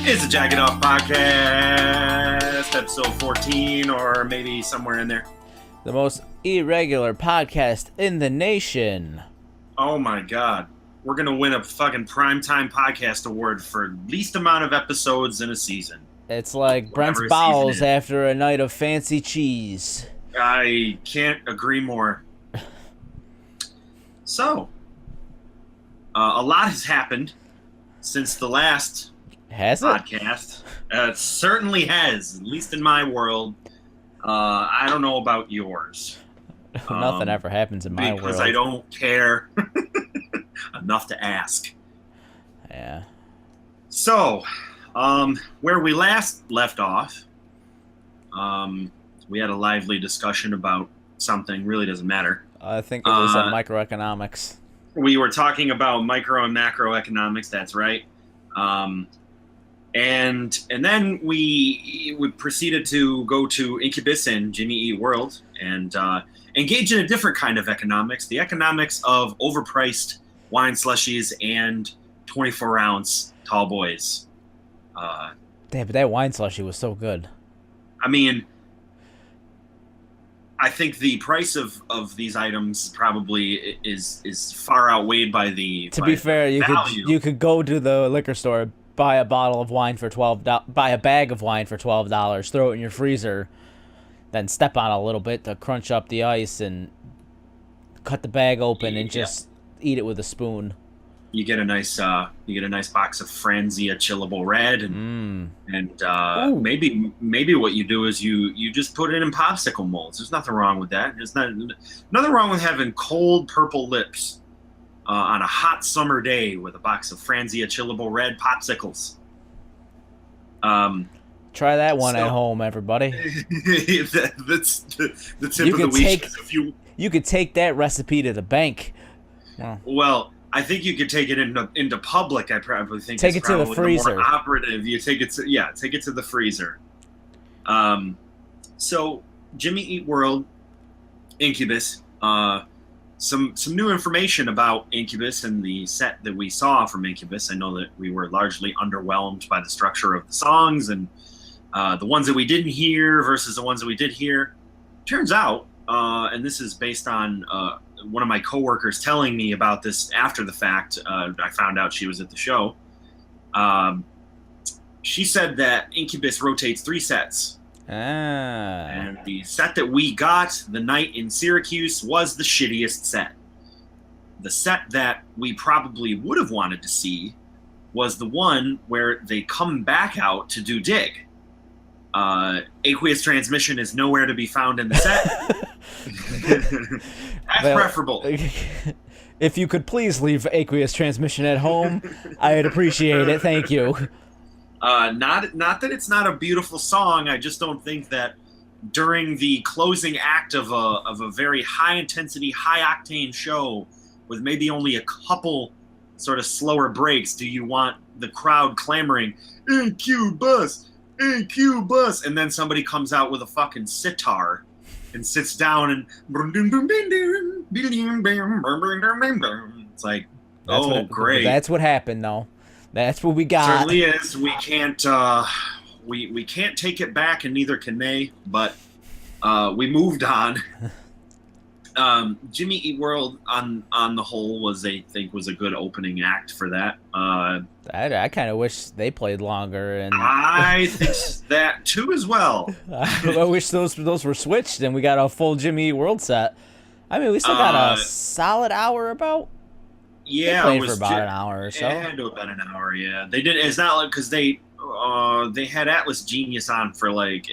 It's a Jack It Off podcast, episode 14, or maybe somewhere in there. The most irregular podcast in the nation. Oh my god. We're going to win a fucking primetime podcast award for least amount of episodes in a season. It's like Brent's bowels after a night of fancy cheese. I can't agree more. So, a lot has happened since the last podcast. It certainly has, at least in my world. I don't know about yours. Nothing ever happens in my world. Because I don't care enough to ask. Yeah. So, where we last left off, we had a lively discussion about something. Really doesn't matter. I think it was microeconomics. We were talking about micro and macroeconomics. That's right. And then we proceeded to go to Incubus and Jimmy Eat World and engage in a different kind of economics, the economics of overpriced wine slushies and 24-ounce tall boys. Damn, but that wine slushie was so good. I mean, I think the price of these items probably is far outweighed by the To be fair, value. you could go to the liquor store, buy a bottle of wine for buy a bag of wine for $12, throw it in your freezer, then step on it a little bit to crunch up the ice and cut the bag open and just eat it with a spoon. You get a nice box of Franzia Chillable Red and maybe what you do is you just put it in popsicle molds. There's nothing wrong with that. There's nothing wrong with having cold purple lips on a hot summer day with a box of Franzia Chillable Red popsicles. Try that one at home, everybody. That's the tip of the week. You could take that recipe to the bank. Yeah. Well, I think you could take it into public. I probably think take it to the freezer. More operative. You take it to the freezer. So Jimmy Eat World, Incubus. Some new information about Incubus and the set that we saw from Incubus. I know that we were largely underwhelmed by the structure of the songs and the ones that we didn't hear versus the ones that we did hear. Turns out, and this is based on one of my coworkers telling me about this after the fact. I found out she was at the show. She said that Incubus rotates 3 sets. And the set that we got the night in Syracuse was the shittiest set. The set that we probably would have wanted to see was the one where they come back out to do Dig. Aqueous transmission is nowhere to be found in the set. That's preferable. If you could please leave aqueous transmission at home, I'd appreciate it. Thank you. Not that it's not a beautiful song. I just don't think that during the closing act of a very high intensity, high octane show with maybe only a couple sort of slower breaks, do you want the crowd clamoring Incubus, Incubus, and then somebody comes out with a fucking sitar and sits down and it's like, great. That's what happened, though. That's what we got. Certainly is. We can't we can't take it back, and neither can they. But we moved on. Jimmy Eat World on the whole was a good opening act for that. I kind of wish they played longer, and I think that too as well. I wish those were switched and we got a full Jimmy Eat World set. I mean, we still got a solid hour about. Yeah, they played for about an hour or so. It had to have been an hour. Yeah, they did. It's not like because they had Atlas Genius on for like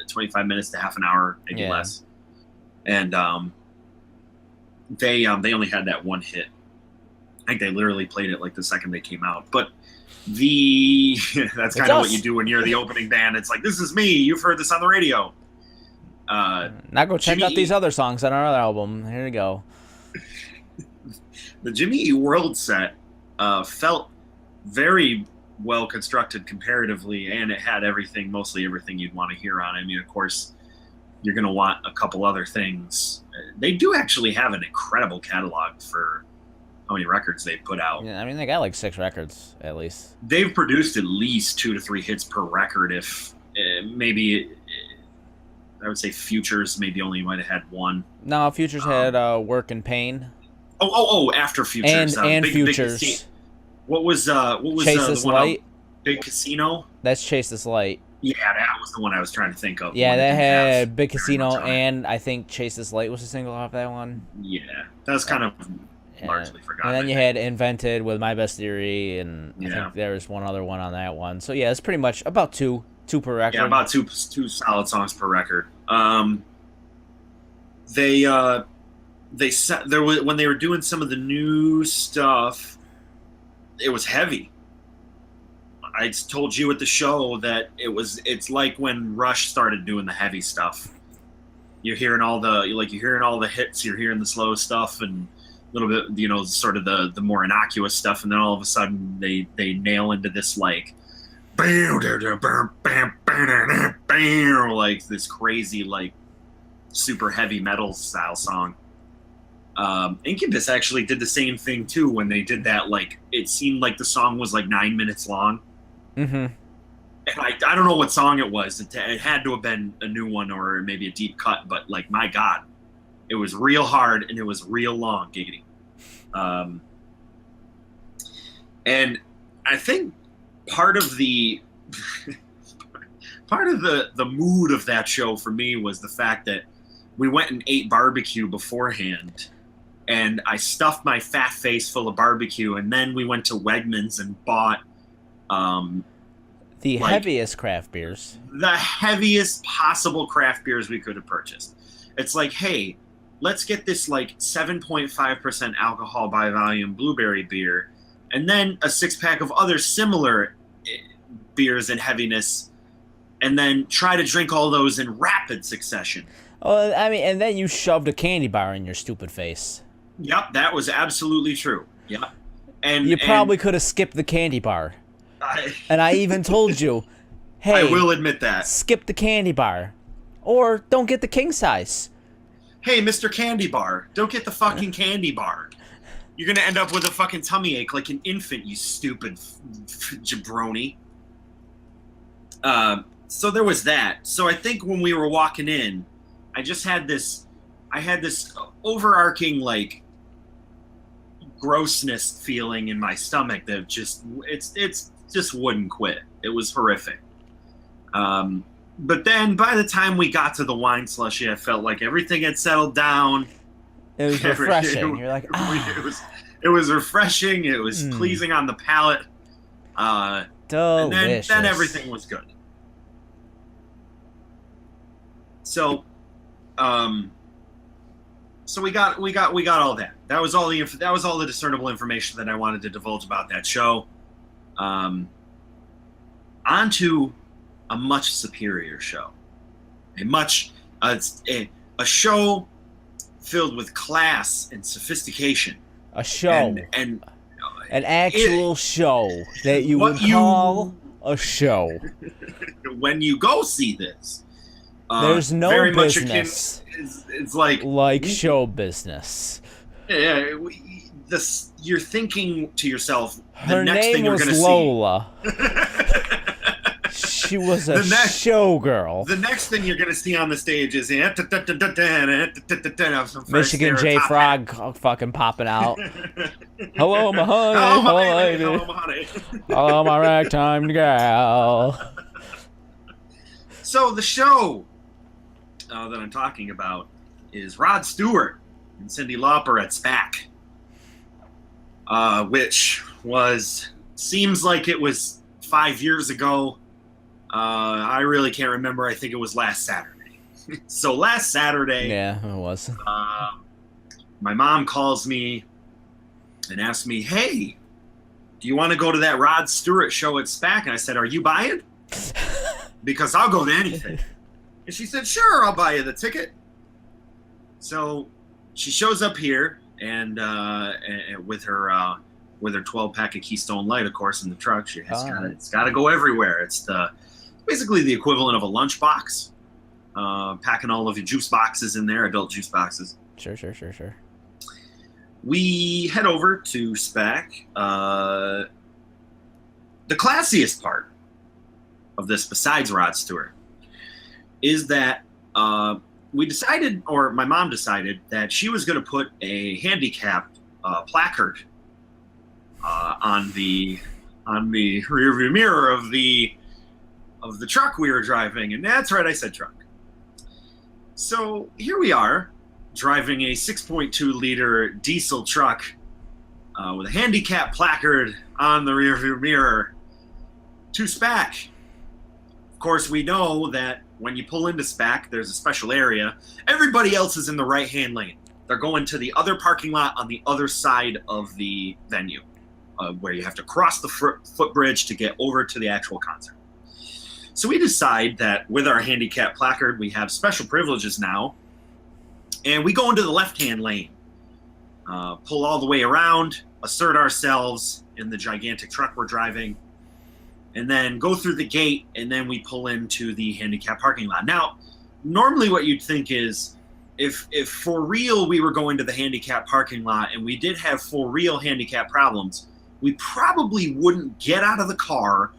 25 minutes to half an hour, maybe less, and they only had that one hit. I think they literally played it like the second they came out. But that's kind of what you do when you're the opening band. It's like, this is me. You've heard this on the radio. Now go check out these other songs on our other album. Here we go. The Jimmy Eat World set felt very well constructed comparatively, and it had mostly everything you'd want to hear on it. I mean, of course, you're going to want a couple other things. They do actually have an incredible catalog for how many records they've put out. Yeah, I mean, they got like 6 records at least. They've produced at least 2 to 3 hits per record. If maybe I would say Futures maybe only might have had one. No, Futures had Work and Pain. After Futures And Futures. What was Chase This the one Light? Big Casino? That's Chase This Light. Yeah, that was the one I was trying to think of. Yeah, that had Big Casino, and I think Chase This Light was a single off that one. Yeah, that was kind of largely forgotten. And then you had Invented with My Best Theory, and I Yeah. think there was one other one on that one. So yeah, it's pretty much about two per record. Yeah, about two solid songs per record. They set there was when they were doing some of the new stuff, it was heavy. I told you at the show that it's like when Rush started doing the heavy stuff. You're hearing all the hits, you're hearing the slow stuff and a little bit, sort of the more innocuous stuff, and then all of a sudden they nail into this like like this crazy like super heavy metal style song. Incubus actually did the same thing too when they did that. Like it seemed like the song was like 9 minutes long. Mm-hmm. And I don't know what song it was. It had to have been a new one or maybe a deep cut. But like my God, it was real hard and it was real long, giggity. And I think part of the mood of that show for me was the fact that we went and ate barbecue beforehand, and I stuffed my fat face full of barbecue, and then we went to Wegmans and bought the heaviest craft beers. The heaviest possible craft beers we could have purchased. It's like, hey, let's get this like 7.5% alcohol by volume blueberry beer, and then a 6-pack of other similar beers in heaviness, and then try to drink all those in rapid succession. Oh, I mean, and then you shoved a candy bar in your stupid face. Yep, that was absolutely true. Yep. And you probably could have skipped the candy bar. And I even told you, hey, I will admit that. Skip the candy bar. Or don't get the king size. Hey, Mr. Candy Bar, don't get the fucking candy bar. You're going to end up with a fucking tummy ache like an infant, you stupid jabroni. So there was that. So I think when we were walking in, I had this overarching like grossness feeling in my stomach that just wouldn't quit. It was horrific. But then by the time we got to the wine slushy, I felt like everything had settled down. It was refreshing. You're like, it was refreshing. It was pleasing on the palate. Delicious. And then everything was good. So, so we got all that. That was all the discernible information that I wanted to divulge about that show. On to a much superior show, a show filled with class and sophistication. A show, and an actual show that you would call a show. When you go see this, there's no very business. It's like show business. Yeah, you're thinking to yourself. Her name was Lola. She was a showgirl. The next thing you're going to see on the stage is Michigan J Frog fucking popping out. Hello, my honey. Hello, my honey. Hello, my ragtime gal. So the show that I'm talking about is Rod Stewart and Cyndi Lauper at SPAC, which seems like it was 5 years ago. I really can't remember. I think it was last Saturday. So last Saturday, yeah, it was. My mom calls me and asks me, "Hey, do you want to go to that Rod Stewart show at SPAC?" And I said, "Are you buying?" Because I'll go to anything. And she said, "Sure, I'll buy you the ticket." So she shows up here and with her 12-pack of Keystone Light, of course, in the truck. It's got to go everywhere. It's basically the equivalent of a lunchbox, packing all of your juice boxes in there, adult juice boxes. Sure. we head over to SPAC. The classiest part of this, besides Rod Stewart, is that we decided, or my mom decided, that she was going to put a handicap placard on the rearview mirror of the truck we were driving. And that's right, I said truck. So here we are, driving a 6.2 liter diesel truck with a handicap placard on the rearview mirror to SPAC. Of course, we know that when you pull into SPAC, there's a special area. Everybody else is in the right-hand lane. They're going to the other parking lot on the other side of the venue, where you have to cross the footbridge to get over to the actual concert. So we decide that with our handicap placard, we have special privileges now, and we go into the left-hand lane, pull all the way around, assert ourselves in the gigantic truck we're driving, and then go through the gate, and then we pull into the handicap parking lot. Now, normally what you'd think is, if for real we were going to the handicap parking lot and we did have for real handicap problems, we probably wouldn't get out of the car,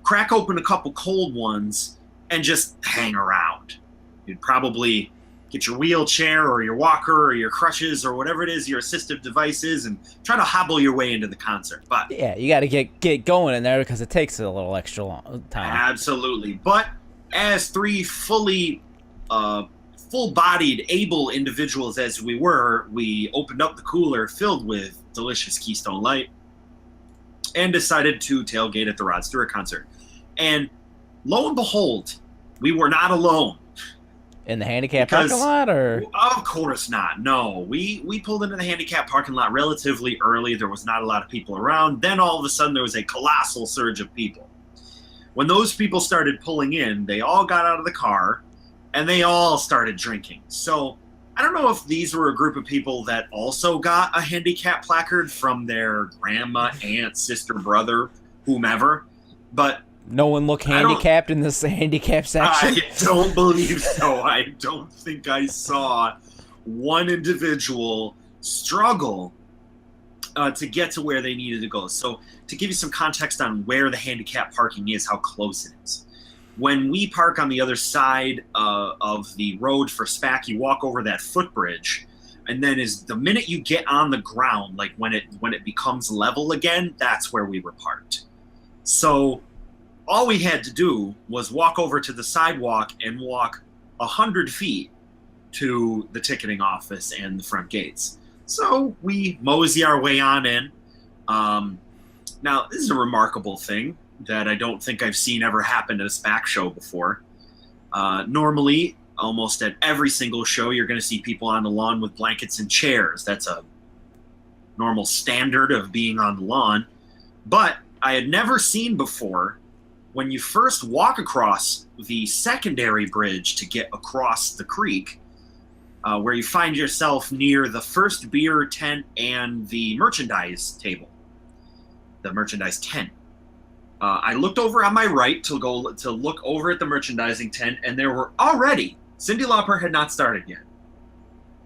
crack open a couple cold ones, and just hang around. You'd probably get your wheelchair or your walker or your crutches or whatever it is your assistive device is and try to hobble your way into the concert. But Yeah, you got to get going in there because it takes a little extra long time. Absolutely. But as three fully full-bodied, able individuals as we were, we opened up the cooler filled with delicious Keystone Light and decided to tailgate at the Rod Stewart concert. And lo and behold, we were not alone. In the handicap parking lot, or? Of course not. No, we pulled into the handicap parking lot relatively early. There was not a lot of people around. Then all of a sudden there was a colossal surge of people. When those people started pulling in, they all got out of the car and they all started drinking. So I don't know if these were a group of people that also got a handicap placard from their grandma, aunt, sister, brother, whomever, but no one look handicapped in this handicap section? I don't believe so. I don't think I saw one individual struggle to get to where they needed to go. So to give you some context on where the handicap parking is, how close it is. When we park on the other side of the road for SPAC, you walk over that footbridge, and then the minute you get on the ground, like when it becomes level again, that's where we were parked. So all we had to do was walk over to the sidewalk and walk 100 feet to the ticketing office and the front gates. So we mosey our way on in. Now, this is a remarkable thing that I don't think I've seen ever happen at a SPAC show before. Normally, almost at every single show, you're going to see people on the lawn with blankets and chairs. That's a normal standard of being on the lawn. But I had never seen before, when you first walk across the secondary bridge to get across the creek, where you find yourself near the first beer tent and the merchandise table, the merchandise tent. I looked over on my right to look over at the merchandising tent, and there were already, Cyndi Lauper had not started yet.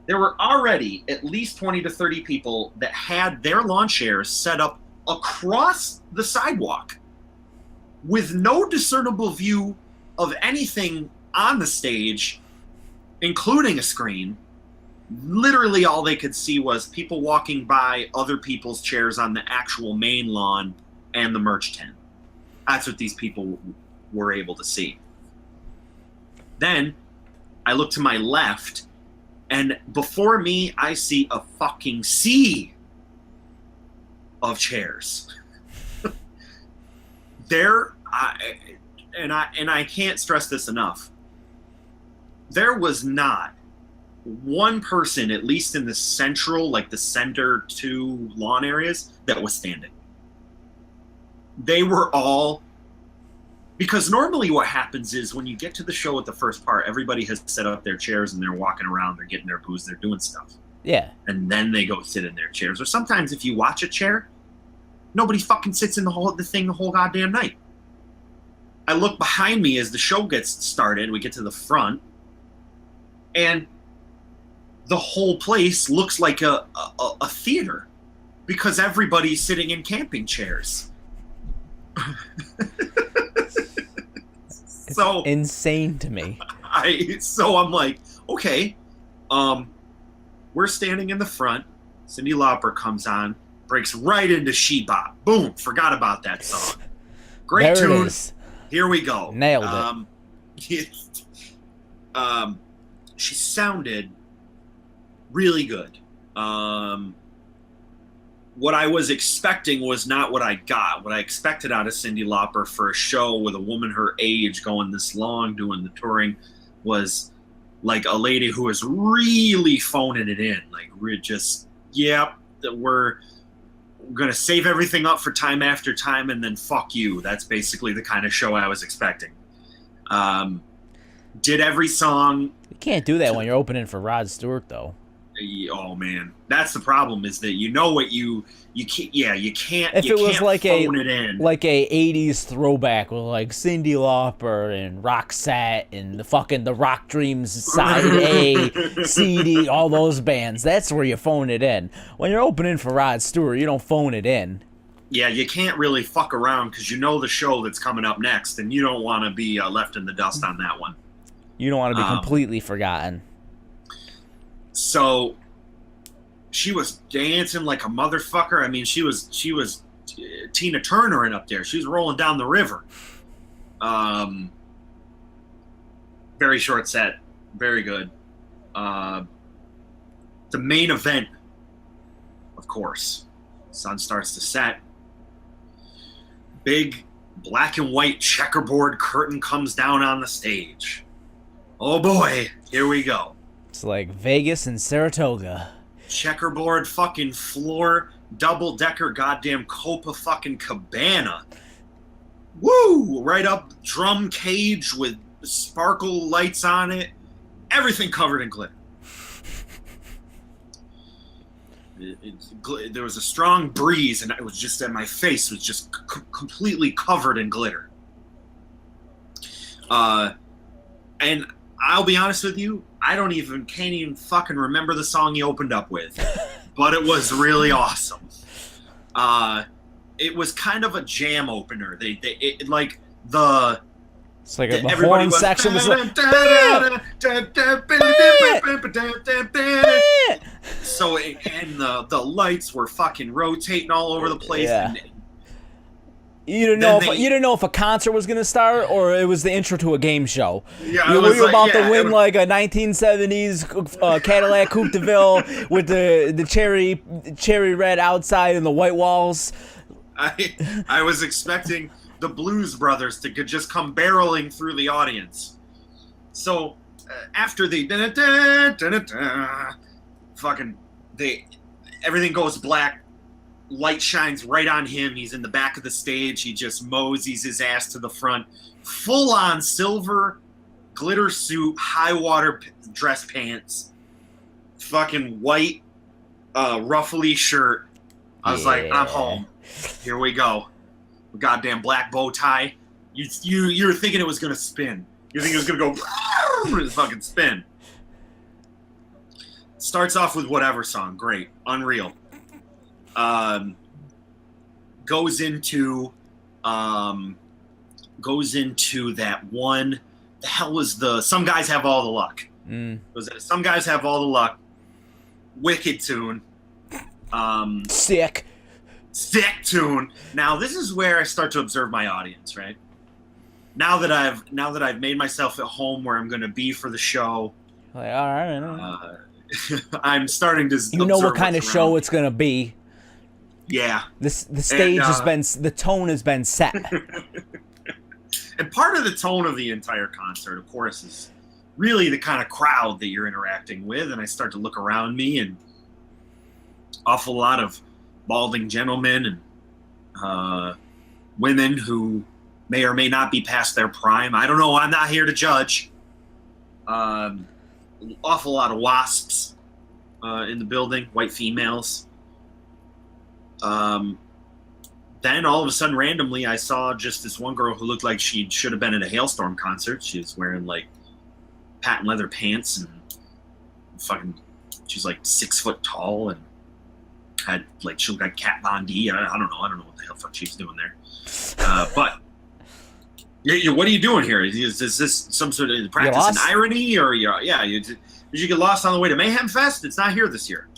There were already at least 20 to 30 people that had their lawn chairs set up across the sidewalk with no discernible view of anything on the stage, including a screen. Literally all they could see was people walking by other people's chairs on the actual main lawn and the merch tent. That's what these people were able to see. Then I look to my left, and before me, I see a fucking sea of chairs. I can't stress this enough. There was not one person, at least in the central, like the center two lawn areas, that was standing. They were all, because normally what happens is when you get to the show at the first part, everybody has set up their chairs and they're walking around, they're getting their booze, they're doing stuff. Yeah. And then they go sit in their chairs. Or sometimes if you watch a chair, nobody fucking sits in the whole goddamn night. I look behind me as the show gets started. We get to the front, and the whole place looks like a theater because everybody's sitting in camping chairs. It's So insane to me. I'm like, okay, we're standing in the front. Cyndi Lauper comes on, breaks right into She Bop. Boom, forgot about that song. Great There tune. it is. Here we go. Nailed it. She sounded really good. What I was expecting was not what I got. What I expected out of Cyndi Lauper for a show with a woman her age going this long, doing the touring, was like a lady who was really phoning it in. Like, we're just, we're going to save everything up for time after time and then fuck you. That's basically the kind of show I was expecting. Did every song. You can't do that when you're opening for Rod Stewart, though. Oh man, that's the problem. Is that you know what you can't. Yeah, you can't. If you it was can't like phone it in. like a '80s throwback with like Cyndi Lauper and Roxette and the Rock Dreams Side A CD, all those bands, that's where you phone it in. When you're opening for Rod Stewart, you don't phone it in. Yeah, you can't really fuck around because you know the show that's coming up next, and you don't want to be left in the dust on that one. You don't want to be completely forgotten. So she was dancing like a motherfucker. I mean, she was Tina Turner in up there. She was rolling down the river. Very short set, very good. The main event, of course, sun starts to set. Big black and white checkerboard curtain comes down on the stage. Oh boy, here we go. It's like Vegas and Saratoga. Checkerboard fucking floor, double-decker goddamn Copa fucking Cabana. Woo! Right up drum cage with sparkle lights on it. Everything covered in glitter. There was a strong breeze, and it was just that my face was just completely covered in glitter. And I'll be honest with you, can't even fucking remember the song he opened up with, but it was really awesome. It was kind of a jam opener. It's like the horn section was like, so and the lights were fucking rotating all over the place. Yeah. And you didn't know if a concert was gonna start or it was the intro to a game show. Yeah, you were about to win like a 1970s Cadillac Coupe de Ville with the cherry red outside and the white walls. I was expecting the Blues Brothers to just come barreling through the audience. So after the everything goes black. Light shines right on him. He's in the back of the stage. He just moseys his ass to the front. Full on silver glitter suit, high water dress pants, fucking white ruffly shirt. I was like, I'm home. Here we go. Goddamn black bow tie. You were thinking it was gonna spin. You think it was gonna go and fucking spin. Starts off with whatever song. Great. Unreal. Goes into that one. The hell was Some Guys Have All the Luck. Some Guys Have All the Luck. Wicked tune. Sick tune. Now this is where I start to observe my audience, right? Now that I've made myself at home where I'm going to be for the show. Like, all right. I'm starting to. You know what kind of show it's going to be. Yeah. The stage the tone has been set. And part of the tone of the entire concert, of course, is really the kind of crowd that you're interacting with. And I start to look around me, and awful lot of balding gentlemen and women who may or may not be past their prime. I don't know. I'm not here to judge. Awful lot of wasps in the building, white females. Then all of a sudden, randomly, I saw just this one girl who looked like she should have been at a Hailstorm concert. She was wearing like patent leather pants and fucking She's like 6 foot tall and had like she looked like Kat Von D. I don't know what the hell fuck she's doing there. But what are you doing here? Is this some sort of practice in irony, or did you get lost on the way to Mayhem Fest? It's not here this year.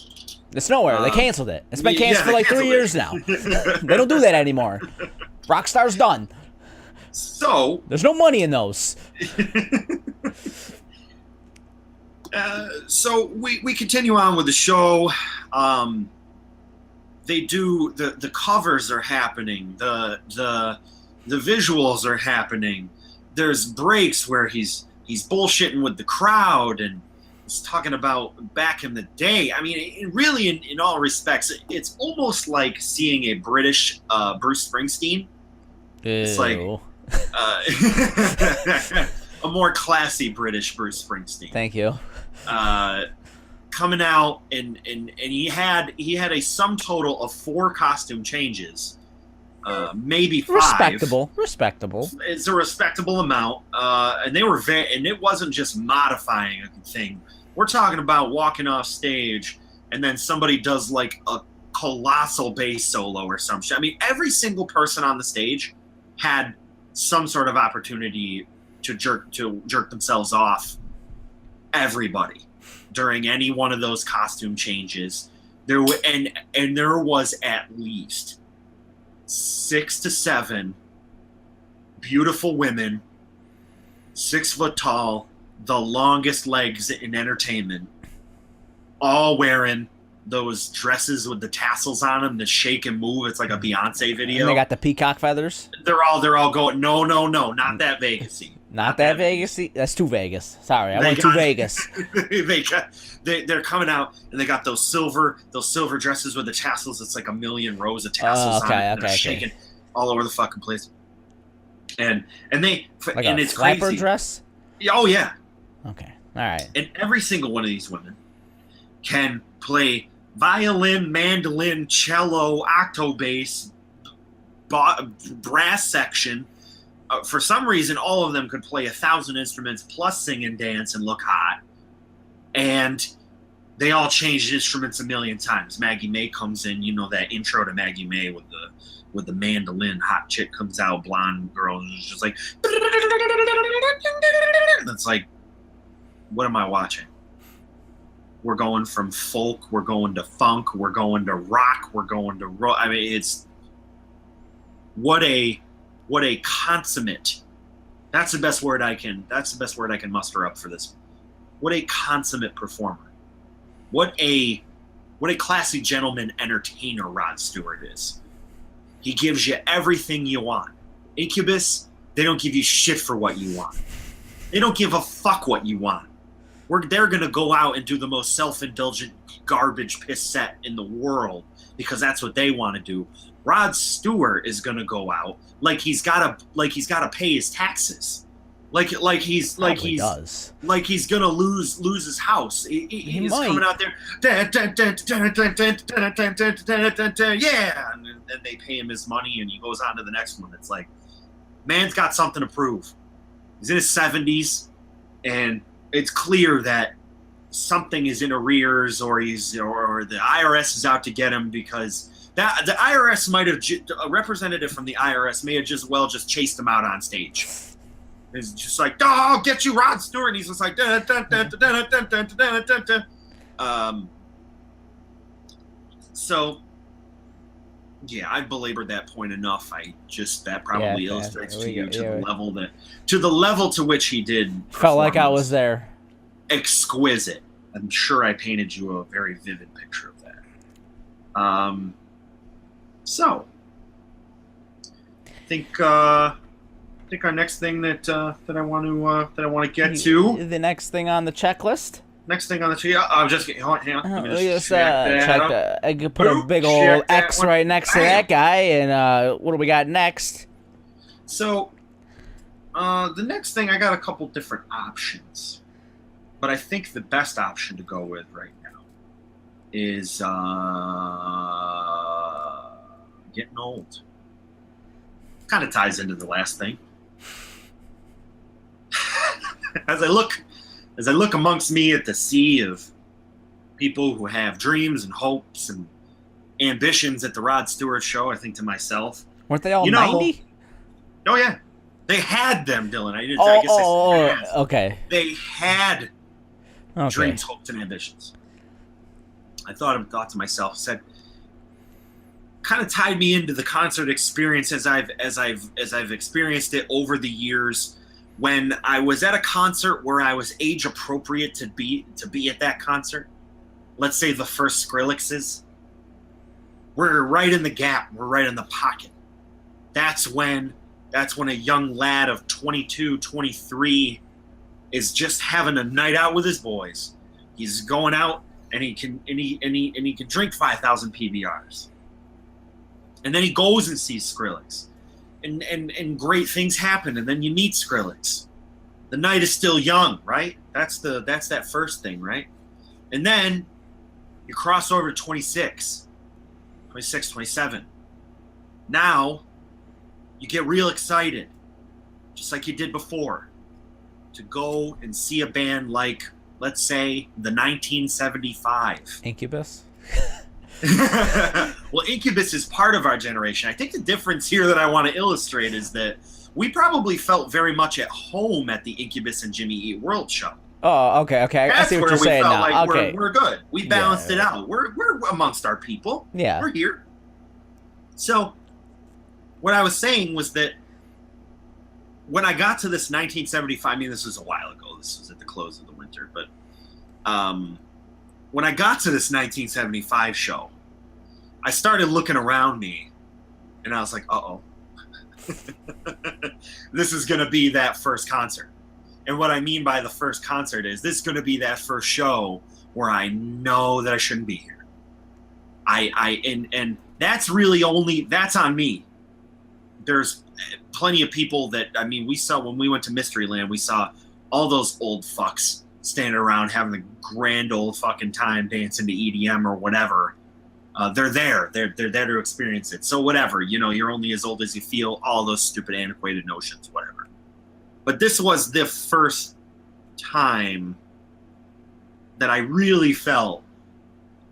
It's nowhere. They canceled it. It's been canceled for like 3 years now. They don't do that anymore. Rockstar's done. So there's no money in those. So we continue on with the show. They do the covers are happening. The visuals are happening. There's breaks where he's bullshitting with the crowd and he's talking about back in the day. I mean, really, in all respects, it's almost like seeing a British Bruce Springsteen. It's like a more classy British Bruce Springsteen. Thank you. Coming out and he had a sum total of 4 costume changes. Maybe 5. Respectable. It's a respectable amount, and they were and it wasn't just modifying a thing. We're talking about walking off stage, and then somebody does like a colossal bass solo or some shit. I mean, every single person on the stage had some sort of opportunity to jerk themselves off. Everybody during any one of those costume changes, there was at least 6 to 7 beautiful women, 6 foot tall, the longest legs in entertainment, all wearing those dresses with the tassels on them that shake and move. It's like a Beyonce video. And they got the peacock feathers. They're all going. No, not that Vegas-y. Not that Vegas-y? That's too Vegas. Sorry, I went too Vegas. They're coming out and they got those silver dresses with the tassels. It's like a million rows of tassels on it. And they're shaking all over the fucking place. And they like and a it's flapper crazy. Dress? Oh yeah. Okay. All right. And every single one of these women can play violin, mandolin, cello, octo bass, brass section. For some reason, all of them could play 1,000 instruments plus sing and dance and look hot. And they all changed instruments a million times. Maggie May comes in, you know that intro to Maggie May with the mandolin. Hot chick comes out, blonde girl, and it's just like. It's like, what am I watching? We're going from folk, we're going to funk, we're going to rock, we're going to rock. I mean, it's what a consummate. That's the best word I can muster up for this. What a consummate performer. What a classy gentleman entertainer Rod Stewart is. He gives you everything you want. Incubus, they don't give you shit for what you want. They don't give a fuck what you want. They're going to go out and do the most self-indulgent garbage piss set in the world because that's what they want to do. Rod Stewart is going to go out like he's got to pay his taxes. Like he's going to lose his house. He's coming out there, yeah, and they pay him his money and he goes on to the next one. It's like, man's got something to prove. He's in his 70s and it's clear that something is in arrears, or the IRS is out to get him because the IRS might have a representative from the IRS may have just chased him out on stage. It's just like, oh, I'll get you, Rod Stewart. And he's just like, so yeah, I've belabored that point enough. That probably illustrates to you to the level to which he did. Felt like I was there. Exquisite. I'm sure I painted you a very vivid picture of that. So I think our next thing that I want to get to. The next thing on the checklist. Next thing on the tree. I'm just hang on. Let me just I could put a big old X right next to that guy, and what do we got next? So, the next thing, I got a couple different options, but I think the best option to go with right now is getting old. Kind of ties into the last thing. As I look amongst me at the sea of people who have dreams and hopes and ambitions at the Rod Stewart show. I think to myself, Weren't they all you know, 90? oh yeah, they had them, Dylan. I guess I said okay. they had Okay. dreams, hopes, and ambitions. I thought to myself, said, kind of tied me into the concert experience as I've experienced it over the years. When I was at a concert where I was age appropriate to be at that concert, let's say the first Skrillexes, we're right in the gap. We're right in the pocket. That's when a young lad of 22, 23 is just having a night out with his boys. He's going out and he can drink 5,000 PBRs. And then he goes and sees Skrillex. And great things happen, and then you meet Skrillex. The night is still young, right? That's that first thing, right? And then you cross over to 26, 27. Now you get real excited, just like you did before, to go and see a band like, let's say, the 1975. Incubus? Well, Incubus is part of our generation. I think the difference here that I want to illustrate is that we probably felt very much at home at the Incubus and Jimmy Eat World show. Oh, okay. I see what you're saying now. Like okay. we're good. We balanced it out. We're amongst our people. Yeah. We're here. So what I was saying was that when I got to this 1975, I mean, this was a while ago. This was at the close of the winter, but when I got to this 1975 show, I started looking around me, and I was like, uh-oh. This is going to be that first concert. And what I mean by the first concert is this is going to be that first show where I know that I shouldn't be here. And that's really that's on me. There's plenty of people that, I mean, we saw when we went to Mysteryland, we saw all those old fucks standing around having a grand old fucking time dancing to EDM or whatever. They're there. They're there to experience it. So whatever, you're only as old as you feel, all those stupid antiquated notions, whatever. But this was the first time that I really felt,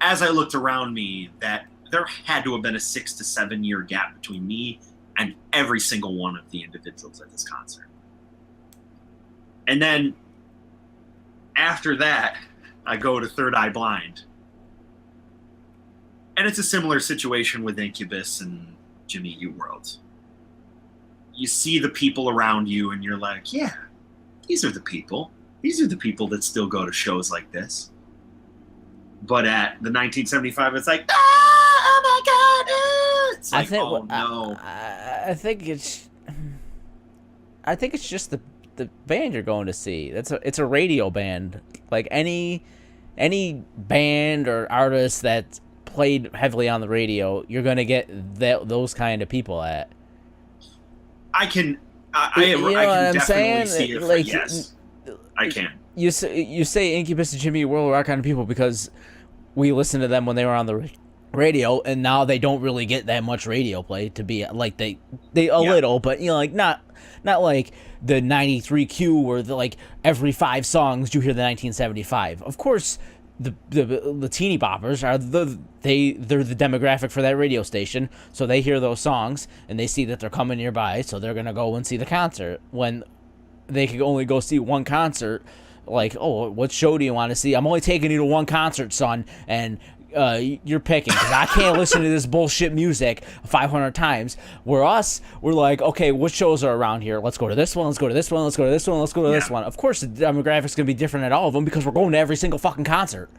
as I looked around me, that there had to have been a 6 to 7 year gap between me and every single one of the individuals at this concert. And then after that, I go to Third Eye Blind. And it's a similar situation with Incubus and Jimmy Eat World. You see the people around you and you're like, yeah, these are the people. These are the people that still go to shows like this. But at the 1975, it's like, oh my God. It's like, oh no. I think it's just the band you're going to see. It's a radio band. Like any band or artist that's played heavily on the radio, you're going to get those kind of people at. I can definitely see it. Like, yes, I can. You say Incubus and Jimmy World are our kind of people because we listened to them when they were on the radio, and now they don't really get that much radio play to be like they little, but like not like the 93 Q where like every 5 songs you hear the 1975. Of course, the teeny boppers are they're the demographic for that radio station, so they hear those songs and they see that they're coming nearby, so they're gonna go and see the concert when they could only go see one concert. Like, oh, what show do you want to see? I'm only taking you to one concert, son, and you're picking because I can't listen to this bullshit music 500 times. We're like, okay, what shows are around here? Let's go to this one. Let's go to this one. Let's go to this one. Let's go to this one. Of course, the demographic's gonna be different at all of them because we're going to every single fucking concert.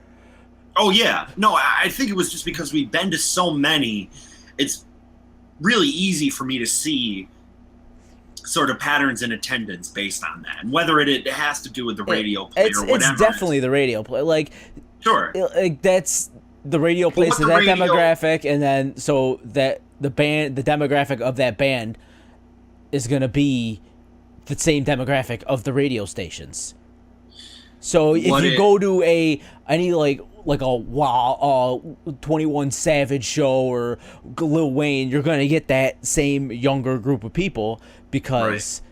Oh yeah, no, I think it was just because we've been to so many. It's really easy for me to see sort of patterns in attendance based on that, and whether it has to do with the radio play or whatever. It's definitely the radio play. Like, sure, like that's. The radio plays to that demographic, and then so that the demographic of that band is going to be the same demographic of the radio stations. So if you go to any like a 21 Savage show or Lil Wayne, you're going to get that same younger group of people because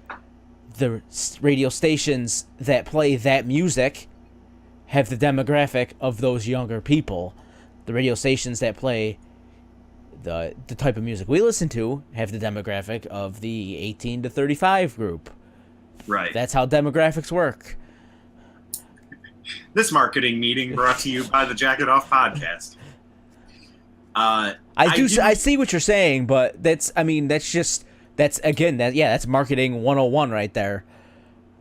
the radio stations that play that music have the demographic of those younger people. The radio stations that play the type of music we listen to have the demographic of the 18 to 35 group. Right. That's how demographics work. This marketing meeting brought to you by the Jacket Off podcast. I see what you're saying, but that's marketing 101 right there.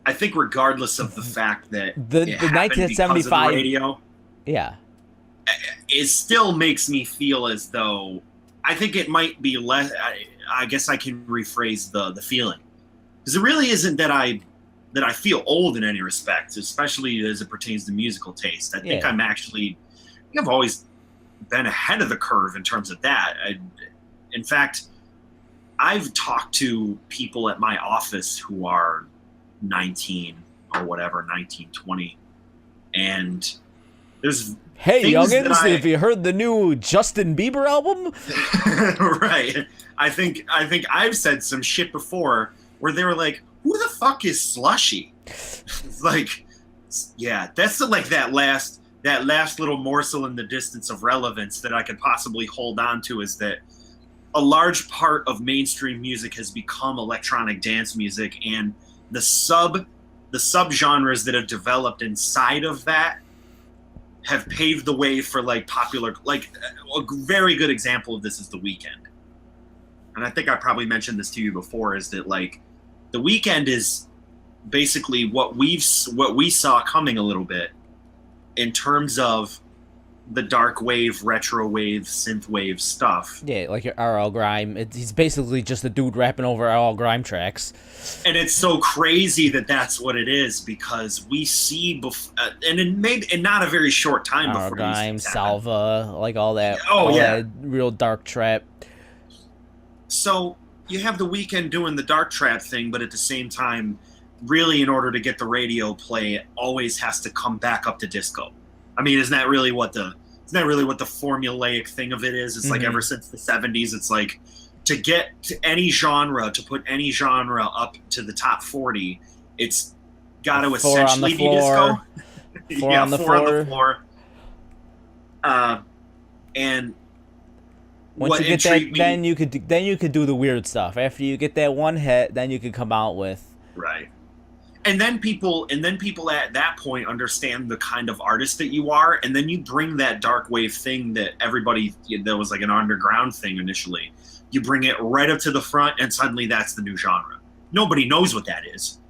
I think regardless of the fact that the 1975 radio, yeah, it still makes me feel as though I think it might be less. I guess I can rephrase the feeling, because it really isn't that I feel old in any respect, especially as it pertains to musical taste. I think I've always been ahead of the curve in terms of that. In fact, I've talked to people at my office who are 19 or whatever, 19, 20, and there's youngins, have you heard the new Justin Bieber album? Right. I think I've said some shit before where they were like, who the fuck is Slushy? It's like, yeah, that's that last little morsel in the distance of relevance that I could possibly hold on to, is that a large part of mainstream music has become electronic dance music, and the subgenres that have developed inside of that have paved the way for popular, a very good example of this is The Weeknd. And I think I probably mentioned this to you before, is that The Weeknd is basically what we saw coming a little bit in terms of the dark wave, retro wave, synth wave stuff. Yeah, like your RL Grime. He's basically just a dude rapping over RL Grime tracks. And it's so crazy that that's what it is, because we see, and in not a very short time RL before Grime, Salva, all that. That real dark trap. So you have The Weeknd doing the dark trap thing, but at the same time, really, in order to get the radio play, it always has to come back up to disco. I mean, isn't that really what the formulaic thing of it is? It's ever since the 70s, it's to get to any genre, to put any genre up to the top 40, it's got to essentially be disco. Four on the floor. And once you get that, then you could do the weird stuff. After you get that one hit, then you could come out with right. And then people at that point understand the kind of artist that you are, and then you bring that dark wave thing that everybody, that was an underground thing initially. You bring it right up to the front, and suddenly that's the new genre. Nobody knows what that is.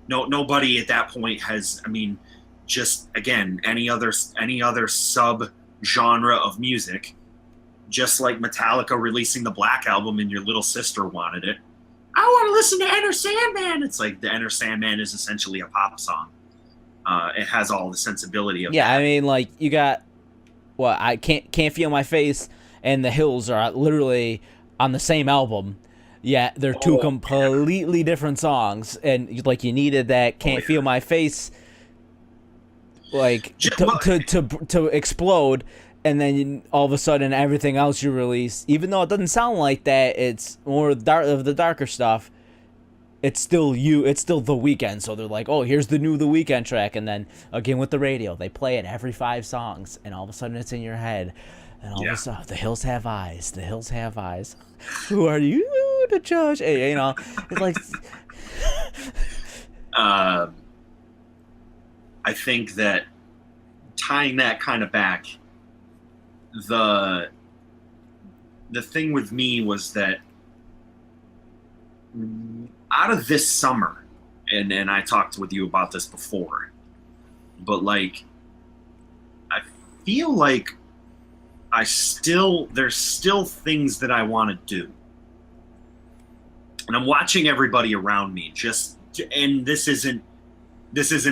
Nobody at that point has. I mean, just again, any other sub genre of music, just like Metallica releasing the Black Album and your little sister wanted it. I want to listen to Enter Sandman. It's the Enter Sandman is essentially a pop song. It has all the sensibility of that. I mean, you got I can't feel my face, and The Hills are literally on the same album. Yeah, they're two completely different songs, and you needed that Can't Feel My Face to explode. And then all of a sudden, everything else you release, even though it doesn't sound like that, it's more of the darker stuff. It's still you. It's still The Weeknd. So they're like, oh, here's the new The Weeknd track. And then again with the radio, they play it every 5 songs, and all of a sudden it's in your head. And all of a sudden, the hills have eyes. The hills have eyes. Who are you to judge? It's I think that tying that kind of back. The thing with me was that out of this summer, and I talked with you about this before, but I feel like there's still things that I want to do, and I'm watching everybody around me and this isn't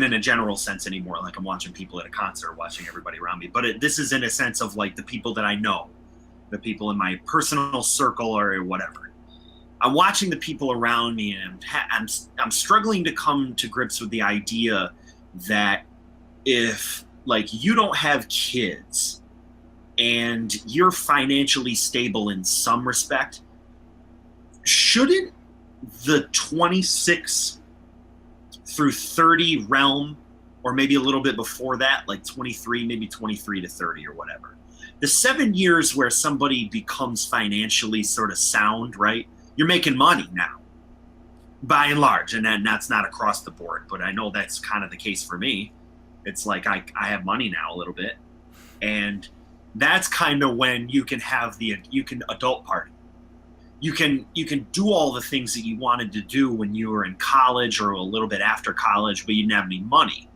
in a general sense anymore. I'm watching people at a concert, watching everybody around me. But this is in a sense of the people that I know, the people in my personal circle or whatever. I'm watching the people around me, and I'm struggling to come to grips with the idea that if you don't have kids and you're financially stable in some respect, shouldn't the 26 through 30 realm or maybe a little bit before that, like 23, maybe 23 to 30 or whatever. The 7 years where somebody becomes financially sort of sound, right? You're making money now, by and large, and that's not across the board, but I know that's kind of the case for me. It's like I have money now a little bit, and that's kind of when you can adult party. You can do all the things that you wanted to do when you were in college or a little bit after college, but you didn't have any money.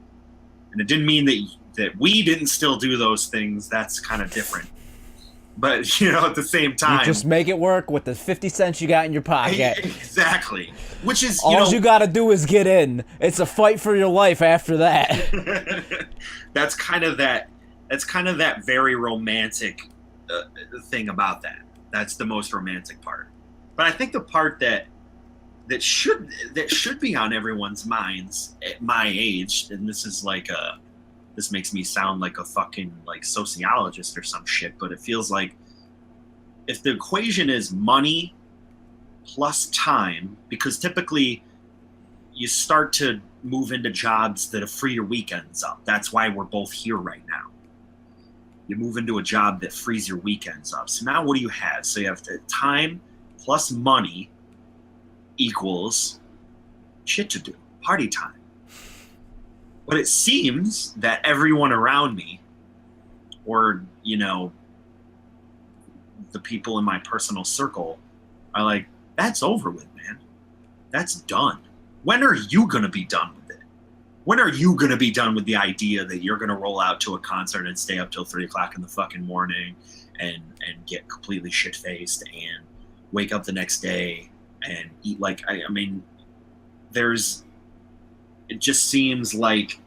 And it didn't mean that we didn't still do those things. That's kind of different. But, at the same time... You just make it work with the 50 cents you got in your pocket. Exactly. Which is, all you got to do is get in. It's a fight for your life after that. That's kind of that very romantic thing about that. That's the most romantic part. But I think the part that should be on everyone's minds at my age, and this makes me sound like a fucking sociologist or some shit, but it feels like if the equation is money plus time, because typically you start to move into jobs that free your weekends up. That's why we're both here right now. You move into a job that frees your weekends up. So now what do you have? So you have the time plus money equals shit to do, party time. But it seems that everyone around me, or, the people in my personal circle, are like, that's over with, man. That's done. When are you going to be done with it? When are you going to be done with the idea that you're going to roll out to a concert and stay up till 3 o'clock in the fucking morning and get completely shit-faced and wake up the next day and eat it just seems like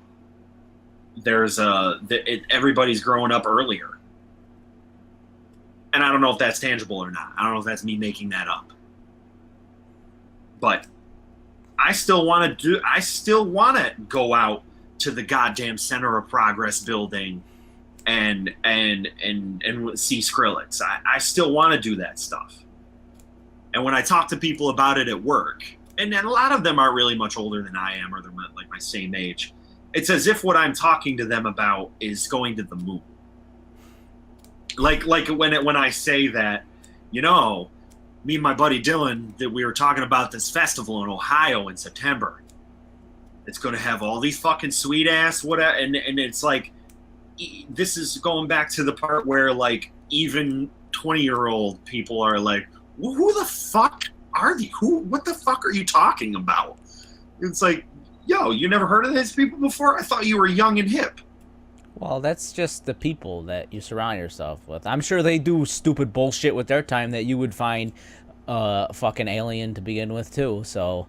everybody's growing up earlier. And I don't know if that's tangible or not. I don't know if that's me making that up. But I still want to go out to the goddamn Center of Progress building and see Skrillex. I still want to do that stuff. And when I talk to people about it at work, and a lot of them aren't really much older than I am, or they're like my same age, it's as if what I'm talking to them about is going to the moon. Like when I say that, me and my buddy Dylan, that we were talking about this festival in Ohio in September. It's going to have all these fucking sweet ass whatever, and it's like, this is going back to the part where even 20-year-old people are like, who the fuck are they? What the fuck are you talking about? It's like, yo, you never heard of these people before? I thought you were young and hip. Well, that's just the people that you surround yourself with. I'm sure they do stupid bullshit with their time that you would find fucking alien to begin with too. So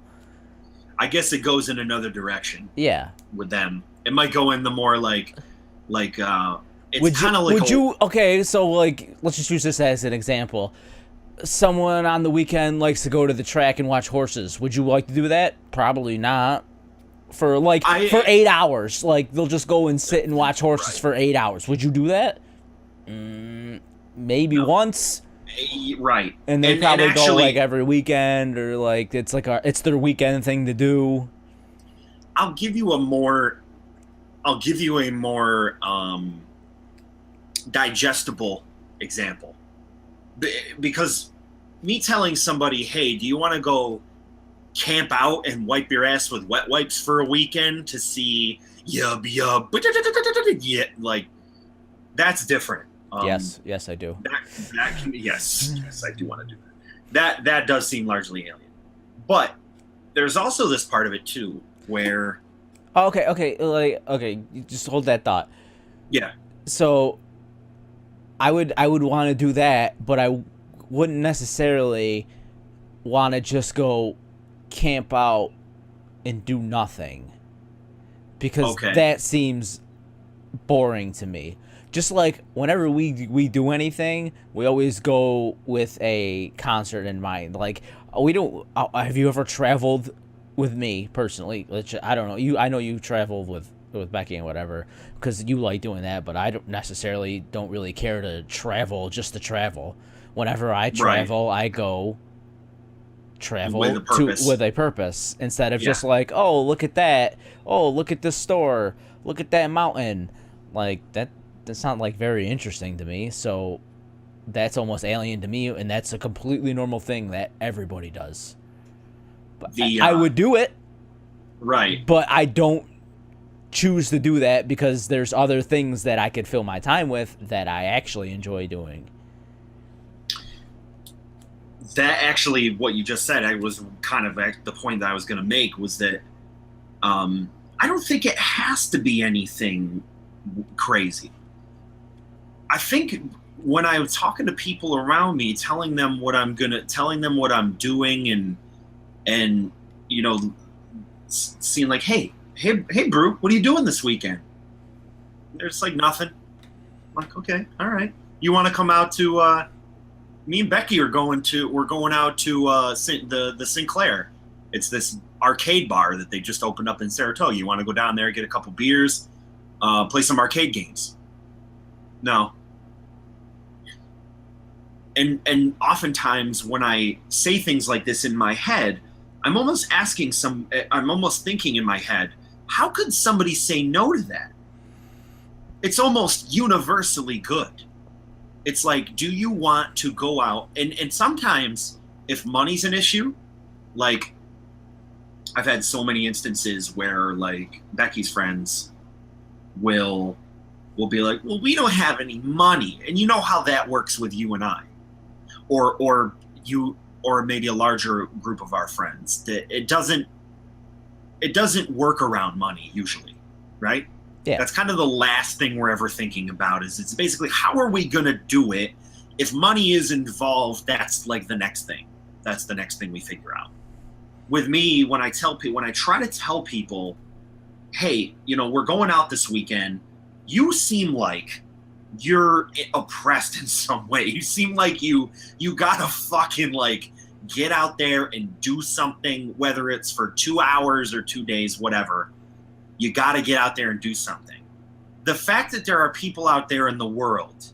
I guess it goes in another direction. Yeah. With them, it might go in the more it's kind of okay, so let's just use this as an example. Someone on the weekend likes to go to the track and watch horses. Would you like to do that? Probably not. For 8 hours, they'll just go and sit and watch horses for 8 hours. Would you do that? Maybe once. Right. And they probably actually, go every weekend, or it's their weekend thing to do. I'll give you a more digestible example. Because me telling somebody, hey, do you want to go camp out and wipe your ass with wet wipes for a weekend to see yub, that's different. Yes, I do. Yes, I do want to do that. That does seem largely alien. But there's also this part of it too, where okay, just hold that thought. Yeah. So I would want to do that, but I wouldn't necessarily want to just go camp out and do nothing, because that seems boring to me. Just like whenever we do anything, we always go with a concert in mind. We don't. Have you ever traveled with me personally? I don't know. I know you travel with Becky and whatever, because you like doing that, but I don't really care to travel just to travel. Whenever I travel, I go travel with a purpose instead of just oh, look at that, oh, look at this store, look at that mountain. Like, that's not, like, very interesting to me. So that's almost alien to me, and that's a completely normal thing that everybody does. But I would do it. Right. But I don't choose to do that because there's other things that I could fill my time with that I actually enjoy doing. That actually, what you just said, I was kind of the point that I was going to make was that I don't think it has to be anything crazy. I think when I was talking to people around me, telling them what I'm doing, and you know, seeing like, hey, Brew, what are you doing this weekend? There's like nothing. I'm like, okay, all right. You want to come out to? Me and Becky we're going out to the Sinclair. It's this arcade bar that they just opened up in Saratoga. You want to go down there, get a couple beers, play some arcade games? No. And oftentimes when I say things like this in my head, I'm almost thinking in my head, how could somebody say no to that? It's almost universally good. It's like, do you want to go out? And sometimes if money's an issue, like I've had so many instances where like Becky's friends will be like, well, we don't have any money. And you know how that works with you and I, or maybe a larger group of our friends, that it doesn't work around money usually, right? Yeah. That's kind of the last thing we're ever thinking about. Is it's basically, how are we going to do it? If money is involved, that's like the next thing. That's the next thing we figure out. With me, when I try to tell people, hey, we're going out this weekend, you seem like you're oppressed in some way. You seem like you gotta fucking like get out there and do something, whether it's for 2 hours or 2 days, whatever. You got to get out there and do something. The fact that there are people out there in the world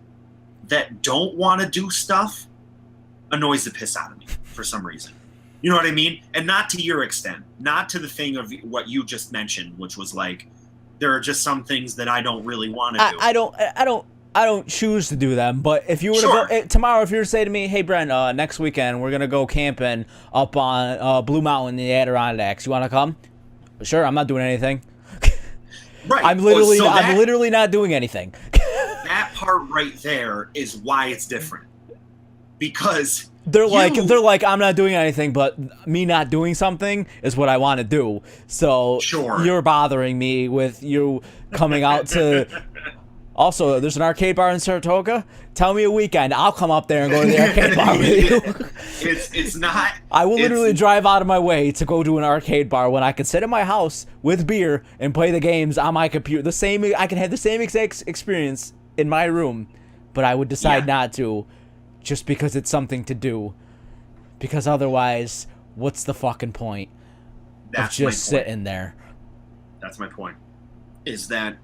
that don't want to do stuff annoys the piss out of me for some reason. You know what I mean? And not to your extent, not to the thing of what you just mentioned, which was like, there are just some things that I don't really want to do. I don't choose to do them, but if you were to go tomorrow, if you were to say to me, hey, Brent, next weekend we're going to go camping up on Blue Mountain in the Adirondacks. You want to come? Sure, I'm not doing anything. Right. I'm literally not doing anything. That part right there is why it's different. Because they're like, I'm not doing anything, but me not doing something is what I want to do. So you're bothering me with you coming out to. Also, there's an arcade bar in Saratoga. Tell me a weekend. I'll come up there and go to the arcade bar with you. It's not. I will literally drive out of my way to go to an arcade bar when I could sit in my house with beer and play the games on my computer. I can have the same exact experience in my room, but I would decide not to, just because it's something to do. Because otherwise, what's the fucking point of just sitting there? That's my point. Is that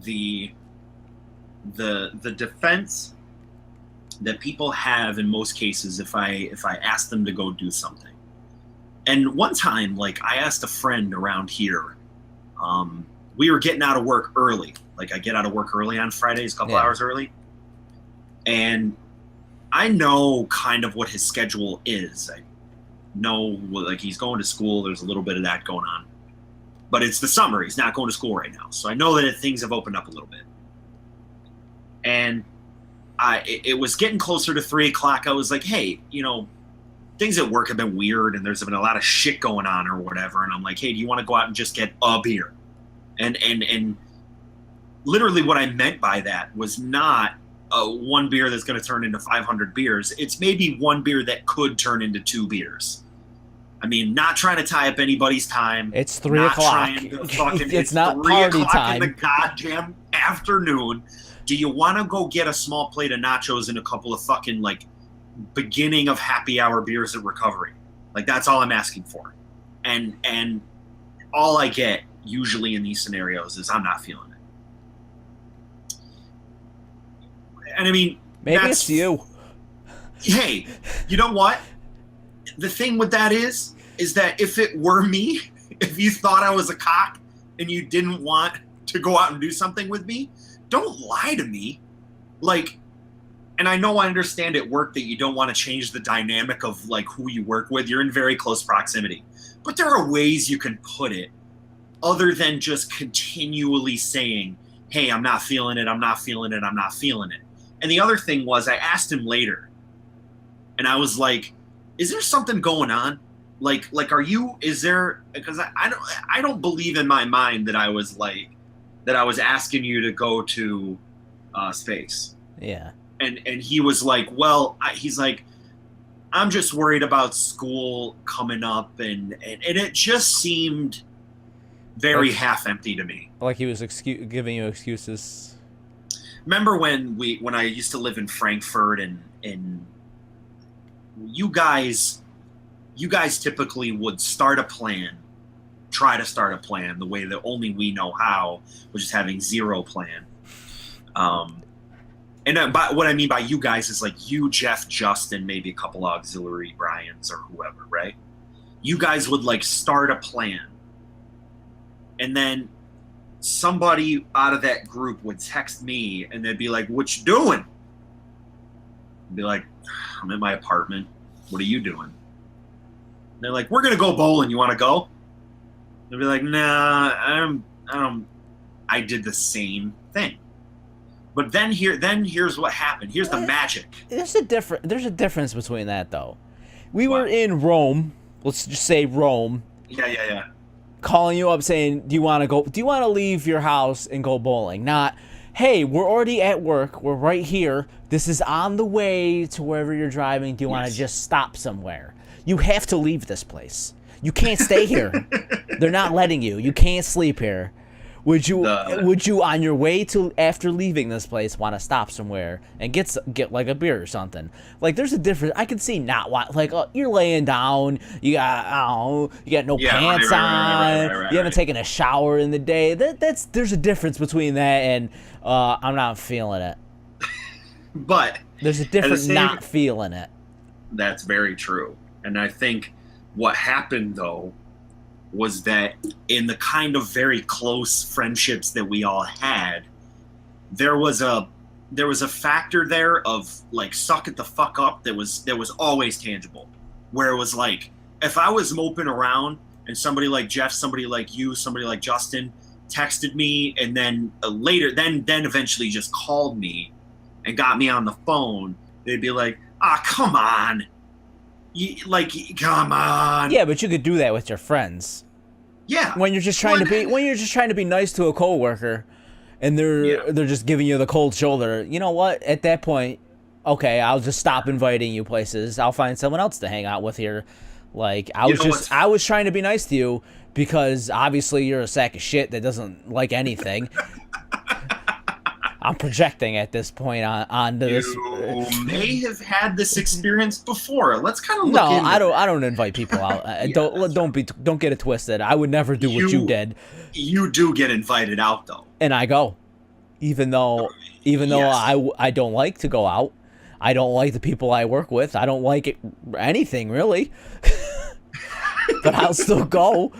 the defense that people have in most cases if I ask them to go do something. And one time, like, I asked a friend around here, we were getting out of work early. Like, I get out of work early on Fridays, a couple hours early. And I know kind of what his schedule is. I know, like, he's going to school. There's a little bit of that going on. But it's the summer. He's not going to school right now. So I know that things have opened up a little bit. And it was getting closer to 3 o'clock. I was like, hey, things at work have been weird and there's been a lot of shit going on or whatever. And I'm like, hey, do you want to go out and just get a beer? And literally what I meant by that was not one beer that's going to turn into 500 beers. It's maybe one beer that could turn into 2 beers. I mean, not trying to tie up anybody's time. It's 3 o'clock. It's not 3 party time. In the goddamn afternoon. Do you want to go get a small plate of nachos and a couple of fucking, like, beginning of happy hour beers at Recovery? Like, that's all I'm asking for. And all I get usually in these scenarios is I'm not feeling it. And I mean, maybe it's you. Hey, you know what? The thing with that is that if it were me, if you thought I was a cock and you didn't want to go out and do something with me, don't lie to me. Like, and I know I understand at work that you don't want to change the dynamic of like who you work with. You're in very close proximity. But there are ways you can put it other than just continually saying, hey, I'm not feeling it, I'm not feeling it, I'm not feeling it. And the other thing was I asked him later, and I was like, is there something going on? Like are you, is there, because I don't believe in my mind that I was asking you to go to space. Yeah. And he was like, well, he's like, I'm just worried about school coming up, and it just seemed very half empty to me. Like he was giving you excuses. Remember when I used to live in Frankfurt, and you guys typically would try to start a plan the way that only we know how, which is having zero plan. And what I mean by you guys is like you, Jeff, Justin, maybe a couple auxiliary Bryans or whoever, right? You guys would like start a plan. And then somebody out of that group would text me and they'd be like, what you doing? I'd be like, I'm in my apartment. What are you doing? And they're like, we're going to go bowling. You want to go? They'd be like, nah, I did the same thing. But then here's what happened. Here's the magic. There's a difference between that, though. We were in Rome. Let's just say Rome. Yeah. Calling you up saying, do you want to leave your house and go bowling? Not, hey, we're already at work. We're right here. This is on the way to wherever you're driving. Do you want to just stop somewhere? You have to leave this place. You can't stay here. They're not letting you. You can't sleep here. Would you on your way to after leaving this place want to stop somewhere and get like a beer or something? Like there's a difference. I can see not want like you're laying down, you got no pants on, you haven't taken a shower in the day. There's a difference between that and I'm not feeling it. But there's a difference not feeling it. That's very true. And I think what happened though was that in the kind of very close friendships that we all had, there was a factor there of like suck it the fuck up that was always tangible. Where it was like, if I was moping around and somebody like Jeff, somebody like you, somebody like Justin texted me and then later, then eventually just called me and got me on the phone, they'd be like, come on. Come on. Yeah, but you could do that with your friends. Yeah. When you're just trying to be nice to a coworker, and they're just giving you the cold shoulder. You know what? At that point, okay, I'll just stop inviting you places. I'll find someone else to hang out with here. Like I was trying to be nice to you because obviously you're a sack of shit that doesn't like anything. I'm projecting at this point onto this. You may have had this experience before. Let's kind of look No, into I don't invite people out. Don't get it twisted. I would never do what you did. You do get invited out though. And I go. Even though I don't like to go out. I don't like the people I work with. I don't like anything really. But I'll still go.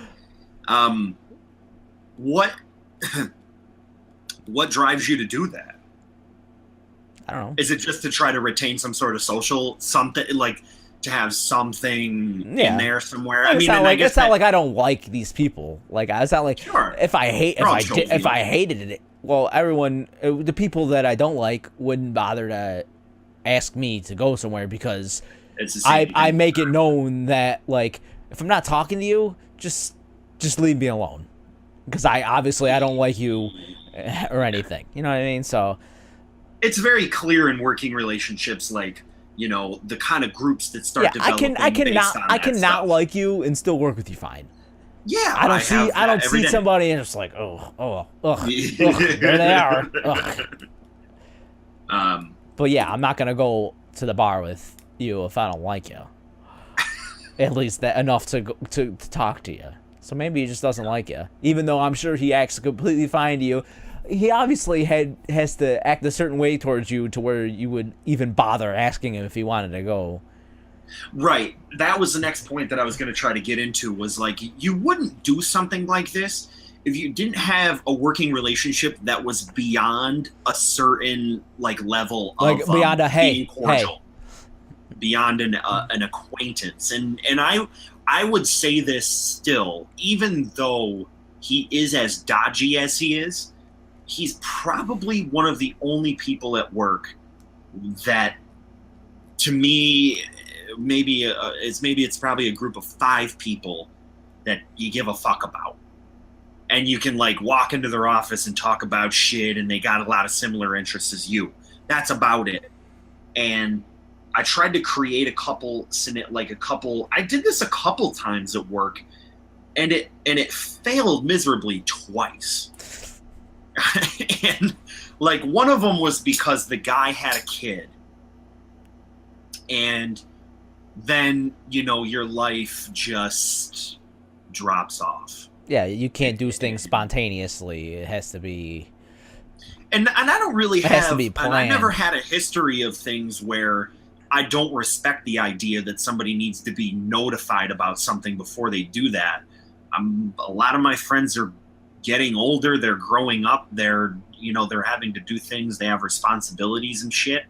What drives you to do that? I don't know. Is it just to try to retain some sort of social something, like to have something in there somewhere? I mean, it's not like I don't like these people. Like it's not like if I hated it. Well, the people that I don't like wouldn't bother to ask me to go somewhere because I make it known that like if I'm not talking to you, just leave me alone because I don't like you. Or anything, you know what I mean? So it's very clear in working relationships, like the kind of groups that start developing. I cannot like you and still work with you fine. Yeah, I don't see somebody and it's like ugh, there they are. But yeah, I'm not gonna go to the bar with you if I don't like you. At least that enough to talk to you. So maybe he just doesn't like you. Even though I'm sure he acts completely fine to you, he obviously has to act a certain way towards you to where you would even bother asking him if he wanted to go. Right. That was the next point that I was going to try to get into was like, you wouldn't do something like this if you didn't have a working relationship that was beyond a certain like level Like of beyond a being hey. cordial, beyond an acquaintance, and I would say this still, even though he is as dodgy as he is, he's probably one of the only people at work that, to me, maybe it's probably a group of 5 people that you give a fuck about, and you can like walk into their office and talk about shit, and they got a lot of similar interests as you. That's about it. And I tried to create a couple. I did this a couple times at work, and it failed miserably twice. And like one of them was because the guy had a kid, and then your life just drops off. Yeah, you can't do things spontaneously. It has to be. And I don't really It has to have, be and I planned. never had a history of things where I don't respect the idea that somebody needs to be notified about something before they do that. A lot of my friends are getting older. They're growing up. They're having to do things. They have responsibilities and shit.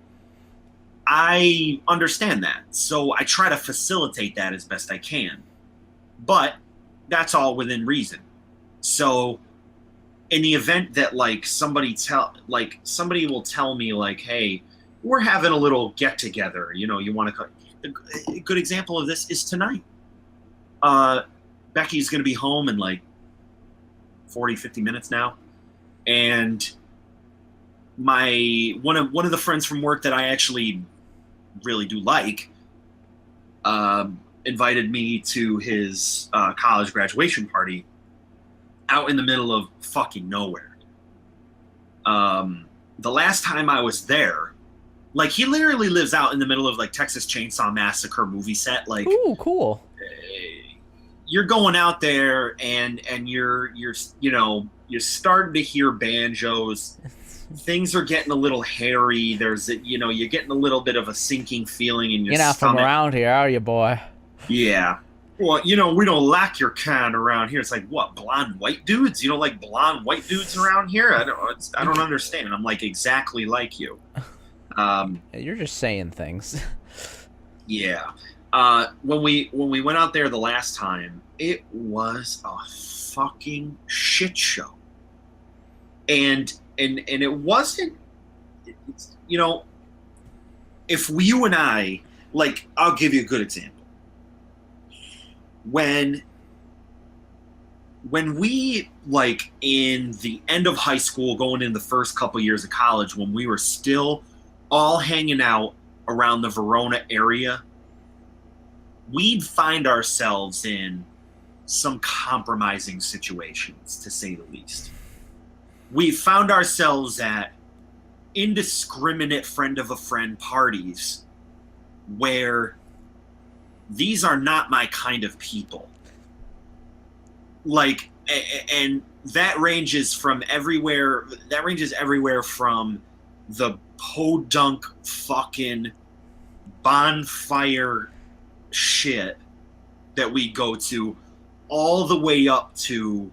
I understand that. So I try to facilitate that as best I can. But that's all within reason. So in the event that like somebody will tell me like, hey, we're having a little get together, you want to, a good example of this is tonight. Becky's going to be home in like 40-50 minutes now, and one of the friends from work that I actually really do like invited me to his college graduation party out in the middle of fucking nowhere. The last time I was there, like, he literally lives out in the middle of like Texas Chainsaw Massacre movie set. Like, Ooh, cool. You're going out there and you're starting to hear banjos. Things are getting a little hairy. You're getting a little bit of a sinking feeling in your You're not stomach. from around here, are you, boy? Yeah. Well, we don't like your kind around here. It's like, what, blonde white dudes? You don't like blonde white dudes around here? I don't understand. I'm like exactly like you. You're just saying things. Yeah. When we went out there the last time, it was a fucking shit show. And it wasn't, if you and I, like, I'll give you a good example. When we, like, in the end of high school, going in the first couple years of college, when we were still all hanging out around the Verona area, we'd find ourselves in some compromising situations, to say the least. We found ourselves at indiscriminate friend of a friend parties where these are not my kind of people. Like, and that ranges everywhere from the podunk fucking bonfire shit that we go to, all the way up to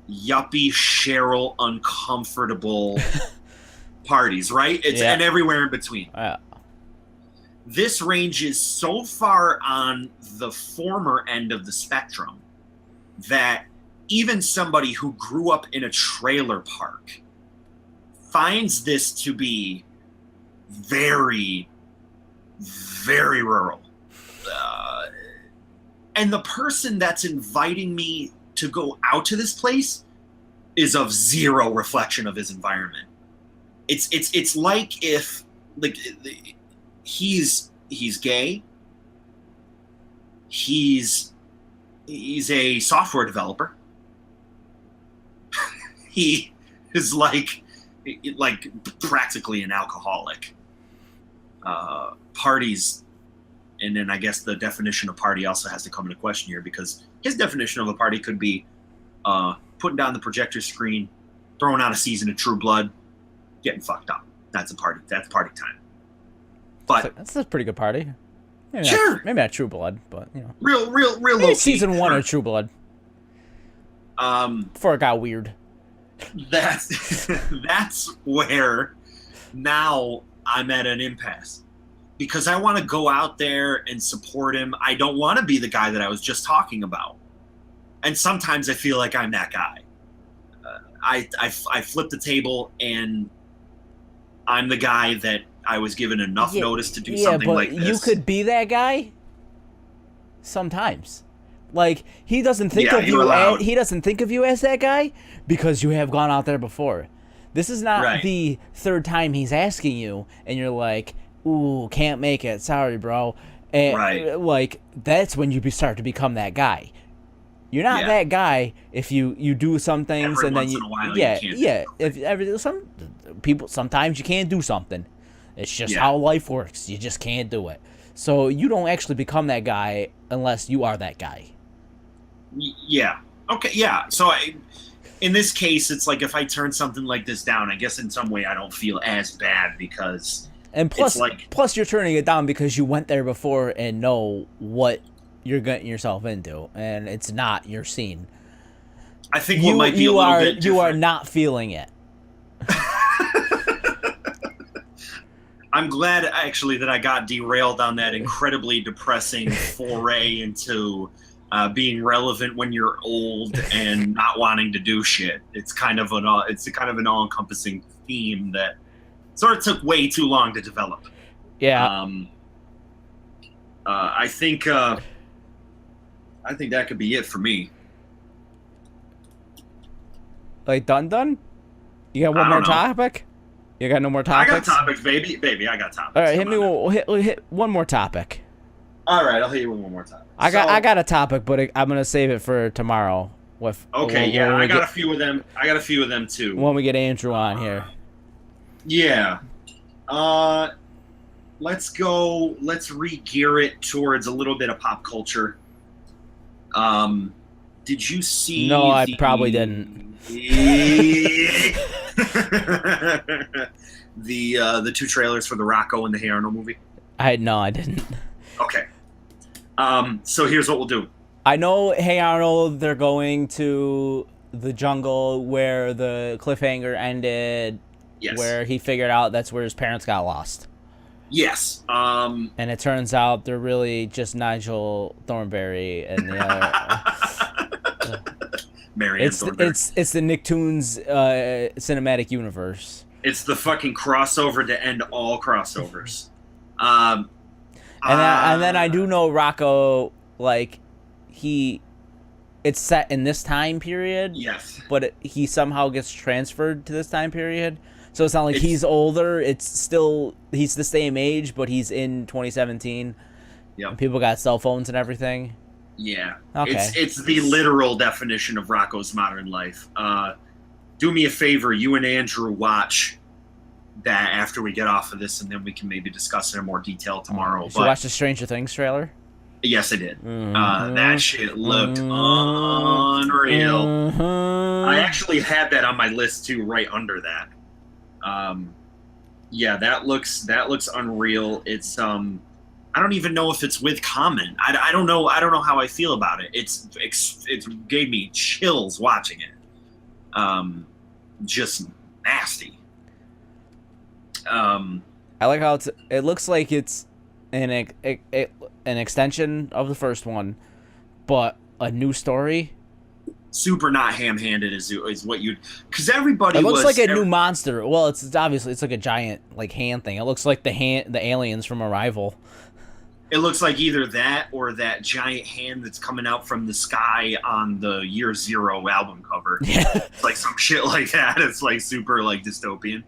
yuppie Cheryl uncomfortable parties, right? And everywhere in between. Yeah. This ranges so far on the former end of the spectrum that even somebody who grew up in a trailer park finds this to be very, very rural. And the person that's inviting me to go out to this place is of zero reflection of his environment. It's like if, like, he's gay. He's a software developer. He is like practically an alcoholic. Parties, and then I guess the definition of party also has to come into question here, because his definition of a party could be putting down the projector screen, throwing out a season of True Blood, getting fucked up. That's a party. That's party time. But that's a pretty good party. Maybe sure, maybe not True Blood, but real maybe low season key, 1 sure. of True Blood. Before it got weird. That's that's where now I'm at an impasse because I want to go out there and support him. I don't want to be the guy that I was just talking about, and sometimes I feel like I'm that guy. I flip the table and I'm the guy that I was given enough notice to do something like this. You could be that guy sometimes. Like he doesn't think of you as, he doesn't think of you as that guy because you have gone out there before. This is not the third time he's asking you and you're like, "Ooh, can't make it. Sorry, bro." And like that's when you start to become that guy. You're not that guy if you do some things and then if some people sometimes you can't do something. It's just how life works. You just can't do it. So you don't actually become that guy unless you are that guy. Yeah. Okay. Yeah. So in this case, it's like if I turn something like this down, I guess in some way I don't feel as bad because plus you're turning it down because you went there before and know what you're getting yourself into, and it's not your scene. I think what might be a little bit different. You are not feeling it. I'm glad actually that I got derailed on that incredibly depressing foray into being relevant when you're old and not wanting to do shit. It's kind of an all-encompassing theme that sort of took way too long to develop. Yeah. I think that could be it for me. Like done? You got one more topic? You got no more topics? I got topics, baby. Baby, I got topics. All right, hit one more topic. All right, I'll hit you with one more topic. I got a topic, but I'm gonna save it for tomorrow. I got a few of them. I got a few of them too. When we get Andrew on here. Yeah. Let's go. Let's re-gear it towards a little bit of pop culture. Did you see? No, I probably didn't. The two trailers for the Rocco and the Hey Arnold movie? I didn't. Okay. So here's what we'll do. I know Hey Arnold, they're going to the jungle where the cliffhanger ended. Yes. Where he figured out that's where his parents got lost. Yes. And it turns out they're really just Nigel Thornberry and the other. Marianne Thornberry. It's the Nicktoons cinematic universe. It's the fucking crossover to end all crossovers. And then I do know Rocco, like, it's set in this time period. Yes. But he somehow gets transferred to this time period. So it's not like he's older. It's still, he's the same age, but he's in 2017. Yeah. People got cell phones and everything. Yeah. Okay. It's the literal definition of Rocco's modern life. Do me a favor, you and Andrew watch that after we get off of this, and then we can maybe discuss it in more detail tomorrow. Did you watch the Stranger Things trailer? Yes, I did. Mm-hmm. That shit looked unreal. Mm-hmm. I actually had that on my list too, right under that. Yeah, that looks unreal. It's I don't even know if it's with comment. I don't know how I feel about it. It gave me chills watching it. Just nasty. I like how it looks like it's an extension of the first one, but a new story. Super not ham-handed is what you'd, because everybody. It looks like a new monster. Well, it's obviously it's like a giant like hand thing. It looks like the aliens from Arrival. It looks like either that or that giant hand that's coming out from the sky on the Year Zero album cover. Yeah. It's like some shit like that. It's like super like dystopian.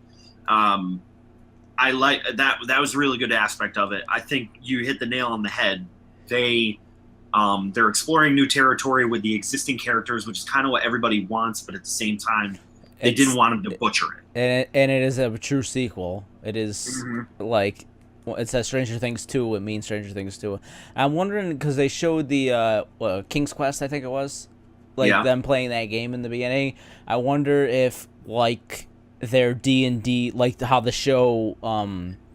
I like that. That was a really good aspect of it. I think you hit the nail on the head. They're exploring new territory with the existing characters, which is kind of what everybody wants, but at the same time, they didn't want them to butcher it. And it is a true sequel. It is like, it says Stranger Things 2. It means Stranger Things 2. I'm wondering, because they showed the King's Quest, I think it was, them playing that game in the beginning. I wonder if like their D&D, like how the show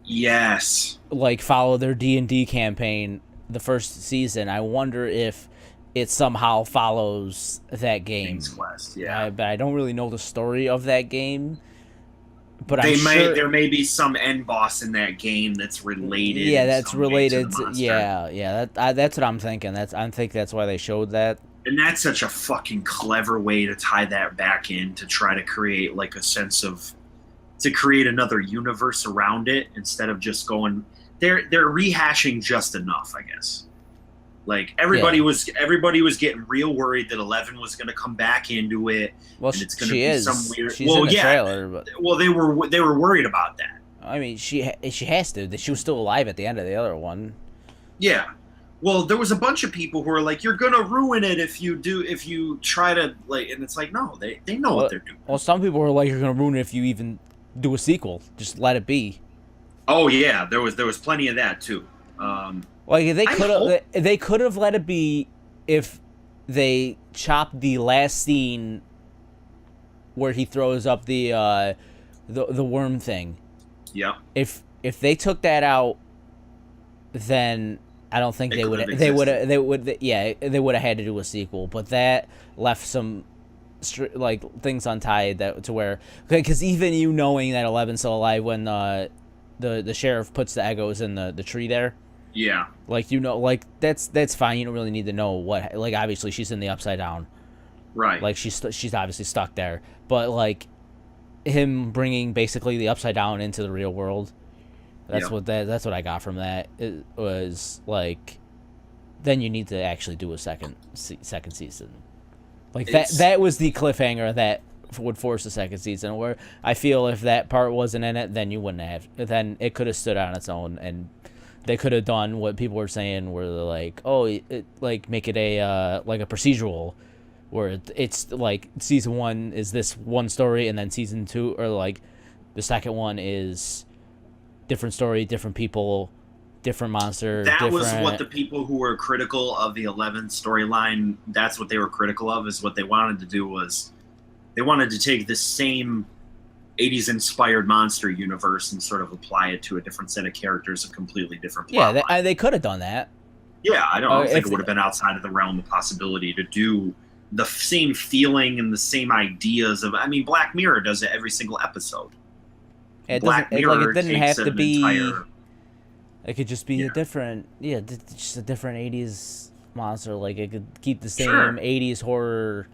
yes, like follow their D&D campaign the first season. I wonder if it somehow follows that game. King's Quest. Yeah. But I don't really know the story of that game. But I'm They may sure there may be some end boss in that game that's related. yeah, in that's some way to related. the monster. That's what I'm thinking. I think that's why they showed that. And that's such a fucking clever way to tie that back in to try to create like a sense of to create another universe around it instead of just going they're rehashing just enough, I guess. Like everybody was getting real worried that 11 was going to come back into it. Well, and it's going to she be is. some weird. She's in the trailer, but well, they were worried about that. I mean, she has to. She was still alive at the end of the other one. Yeah. Well, there was a bunch of people who were like, "You're gonna ruin it if you try to like," and it's like, no, they know what they're doing. Well, some people were like, "You're gonna ruin it if you even do a sequel. Just let it be." Oh yeah, there was plenty of that too. Like they could have let it be if they chopped the last scene where he throws up the worm thing. Yeah. If they took that out, then I don't think they would have had to do a sequel. But that left some like things untied that to where because even you knowing that 11's still alive when the sheriff puts the egos in the tree there. Yeah. Like like that's fine. You don't really need to know what. Like obviously she's in the Upside Down. Right. Like she's obviously stuck there. But like him bringing basically the Upside Down into the real world. That's what I got from that. It was like, then you need to actually do a second season. Like that was the cliffhanger that would force a second season. Where I feel if that part wasn't in it, then you wouldn't have. Then it could have stood on its own, and they could have done what people were saying, where they're like, like make it a like a procedural, where it's like season 1 is this one story, and then season 2 or like the second one is different story, different people, different monster. That was what the people who were critical of the 11 storyline, that's what they were critical of, is what they wanted to do was they wanted to take this same 80s inspired monster universe and sort of apply it to a different set of characters, a completely different plot. Yeah, they could have done that. Yeah, I don't think it would have been outside of the realm of possibility to do the same feeling and the same ideas of. I mean, Black Mirror does it every single episode. It Black Mirror it didn't have to be. Entire, it could just be a different, just a different 80s monster. Like it could keep the same 80s horror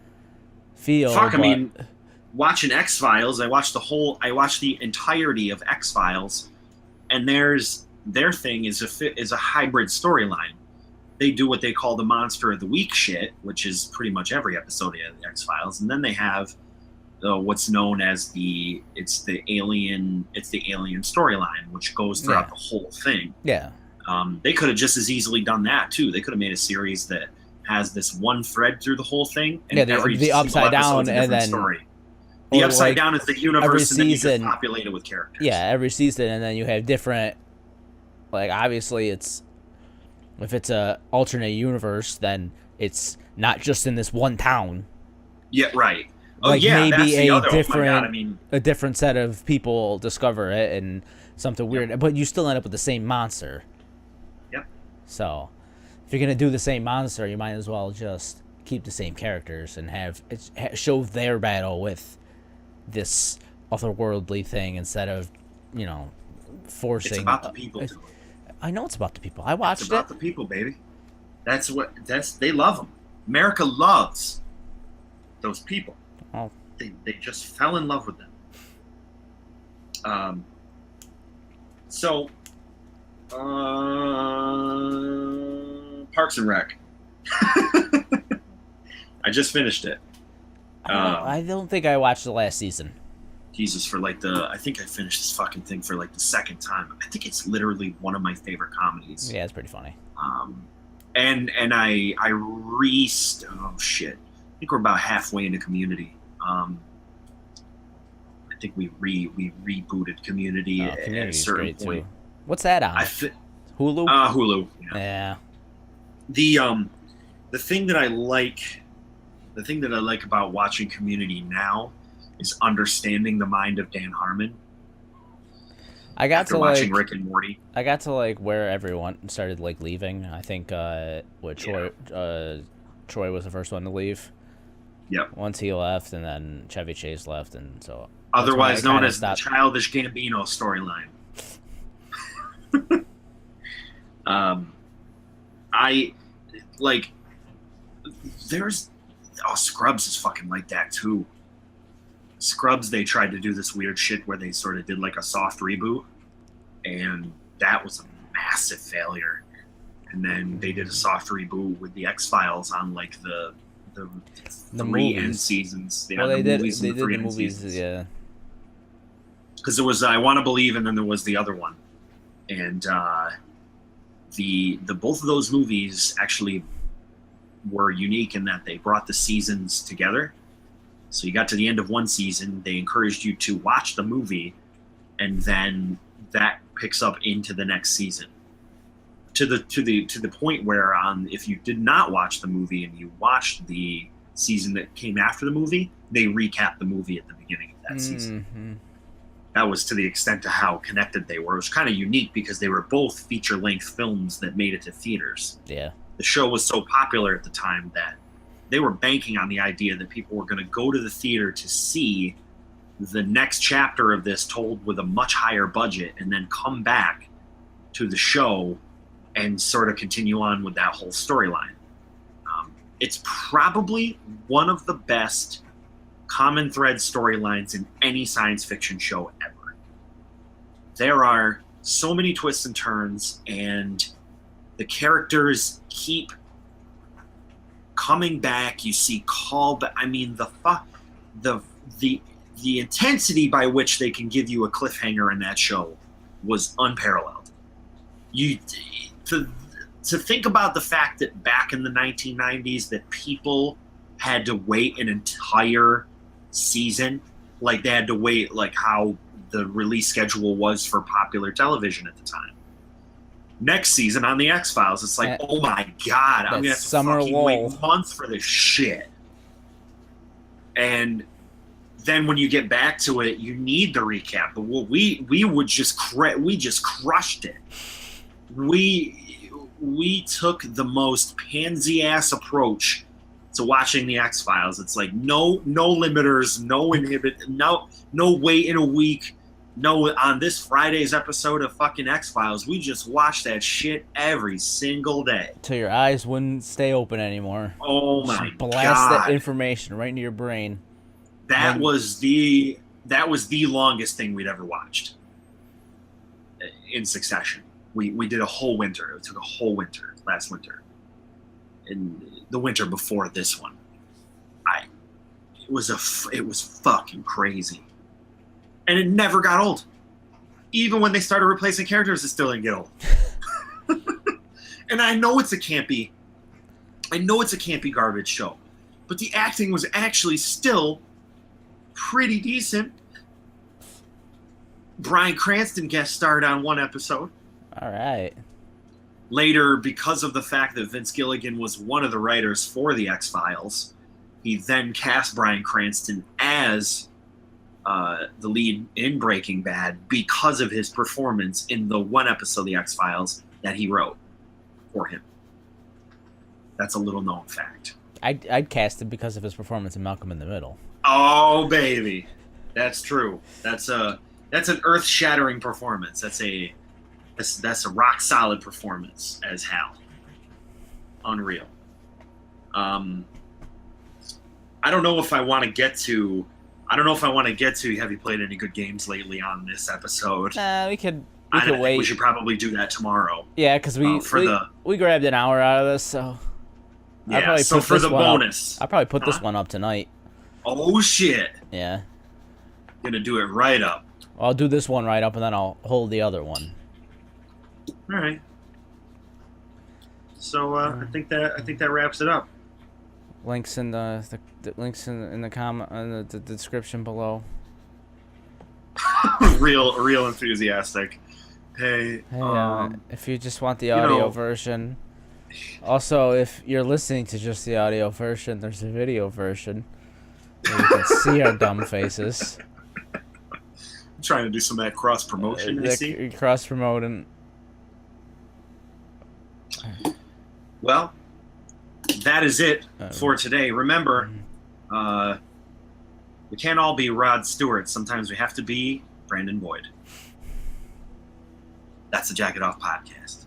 feel. I mean, watching X-Files, I watched the entirety of X-Files, and their thing is a hybrid storyline. They do what they call the Monster of the Week shit, which is pretty much every episode of the X-Files, and then they have what's known as the alien storyline, which goes throughout the whole thing. Yeah. They could have just as easily done that too. They could have made a series that has this one thread through the whole thing, and the Upside Down, and then story. The Upside Down is the universe, and then you just populate it with characters. Yeah, every season, and then you have different. Like obviously, if it's a alternate universe, then it's not just in this one town. Yeah, right. Like maybe a different set of people discover it and something weird, but you still end up with the same monster. Yep. So, if you're gonna do the same monster, you might as well just keep the same characters and show their battle with this otherworldly thing instead of, forcing. It's about the people. I know it's about the people. I watched it. It's about the people, baby. They love them. America loves those people. Oh. They just fell in love with them. Parks and Rec. I just finished it. I don't think I watched the last season. Jesus, I think I finished this fucking thing for like the second time. I think it's literally one of my favorite comedies. Yeah, it's pretty funny. And I oh shit. I think we're about halfway into Community. I think we rebooted Community at a certain point. Too. What's that on? Hulu? Hulu. Yeah. The thing that I like about watching Community now is understanding the mind of Dan Harmon. After watching Rick and Morty. I got to where everyone started leaving. I think Troy was the first one to leave. Yep. Once he left, and then Chevy Chase left, and so Otherwise known as stopped. the Childish Gambino storyline. I like. There's Scrubs is fucking like that too. Scrubs, they tried to do this weird shit where they sort of did like a soft reboot, and that was a massive failure. And then they did a soft reboot with the X-Files on like the three end seasons. Well, they did the movies, seasons. yeah. Because there was I Want to Believe, and then there was the other one, and the both of those movies actually were unique in that they brought the seasons together. So you got to the end of one season, they encouraged you to watch the movie, and then that picks up into the next season. To the point where if you did not watch the movie and you watched the season that came after the movie, they recap the movie at the beginning of that season. That was to the extent to how connected they were. It was kind of unique because they were both feature-length films that made it to theaters. Yeah. The show was so popular at the time that they were banking on the idea that people were going to go to the theater to see the next chapter of this told with a much higher budget and then come back to the show and sort of continue on with that whole storyline. It's probably one of the best common thread storylines in any science fiction show ever. There are so many twists and turns, and the characters keep coming back. You see I mean, the intensity by which they can give you a cliffhanger in that show was unparalleled. To think about the fact that back in the 1990s that people had to wait an entire season, like they had to wait like how the release schedule was for popular television at the time. Next season on the X-Files, it's like, oh my god, I'm gonna have to fucking wait months for this shit. And then when you get back to it, you need the recap. But we just crushed it. We took the most pansy ass approach to watching the X-Files. It's like no limiters, no wait in a week. No, on this Friday's episode of fucking X-Files, we just watched that shit every single day. Till your eyes wouldn't stay open anymore. Oh my god. Blast that information right into your brain. That was the longest thing we'd ever watched in succession. We did a whole winter. It took a whole winter last winter. And the winter before this one. It was fucking crazy. And it never got old. Even when they started replacing characters, it still didn't get old. And I know it's a campy garbage show, but the acting was actually still pretty decent. Bryan Cranston guest starred on one episode. All right. Later, because of the fact that Vince Gilligan was one of the writers for the X-Files, he then cast Bryan Cranston as the lead in Breaking Bad because of his performance in the one episode of the X-Files that he wrote for him. That's a little known fact. I'd cast him because of his performance in Malcolm in the Middle. Oh baby, that's true. That's an earth-shattering performance. That's a rock solid performance as Hal. Unreal. I don't know if I want to get to. Have you played any good games lately on this episode? We could I wait. think we should probably do that tomorrow. Yeah, because we grabbed an hour out of this, so yeah. So for the bonus, I'll probably put this one up tonight. Oh shit! Yeah, gonna do it right up. I'll do this one right up, and then I'll hold the other one. All right. So I think that wraps it up. Links in the links in the comment in the description below. real enthusiastic. Hey, if you just want the audio version. Also, if you're listening to just the audio version, there's a video version where you can see our dumb faces. I'm trying to do some of that cross promotion. Cross promoting. Well, that is it for today. Remember, we can't all be Rod Stewart. Sometimes we have to be Brandon Boyd. That's the Jacket Off Podcast.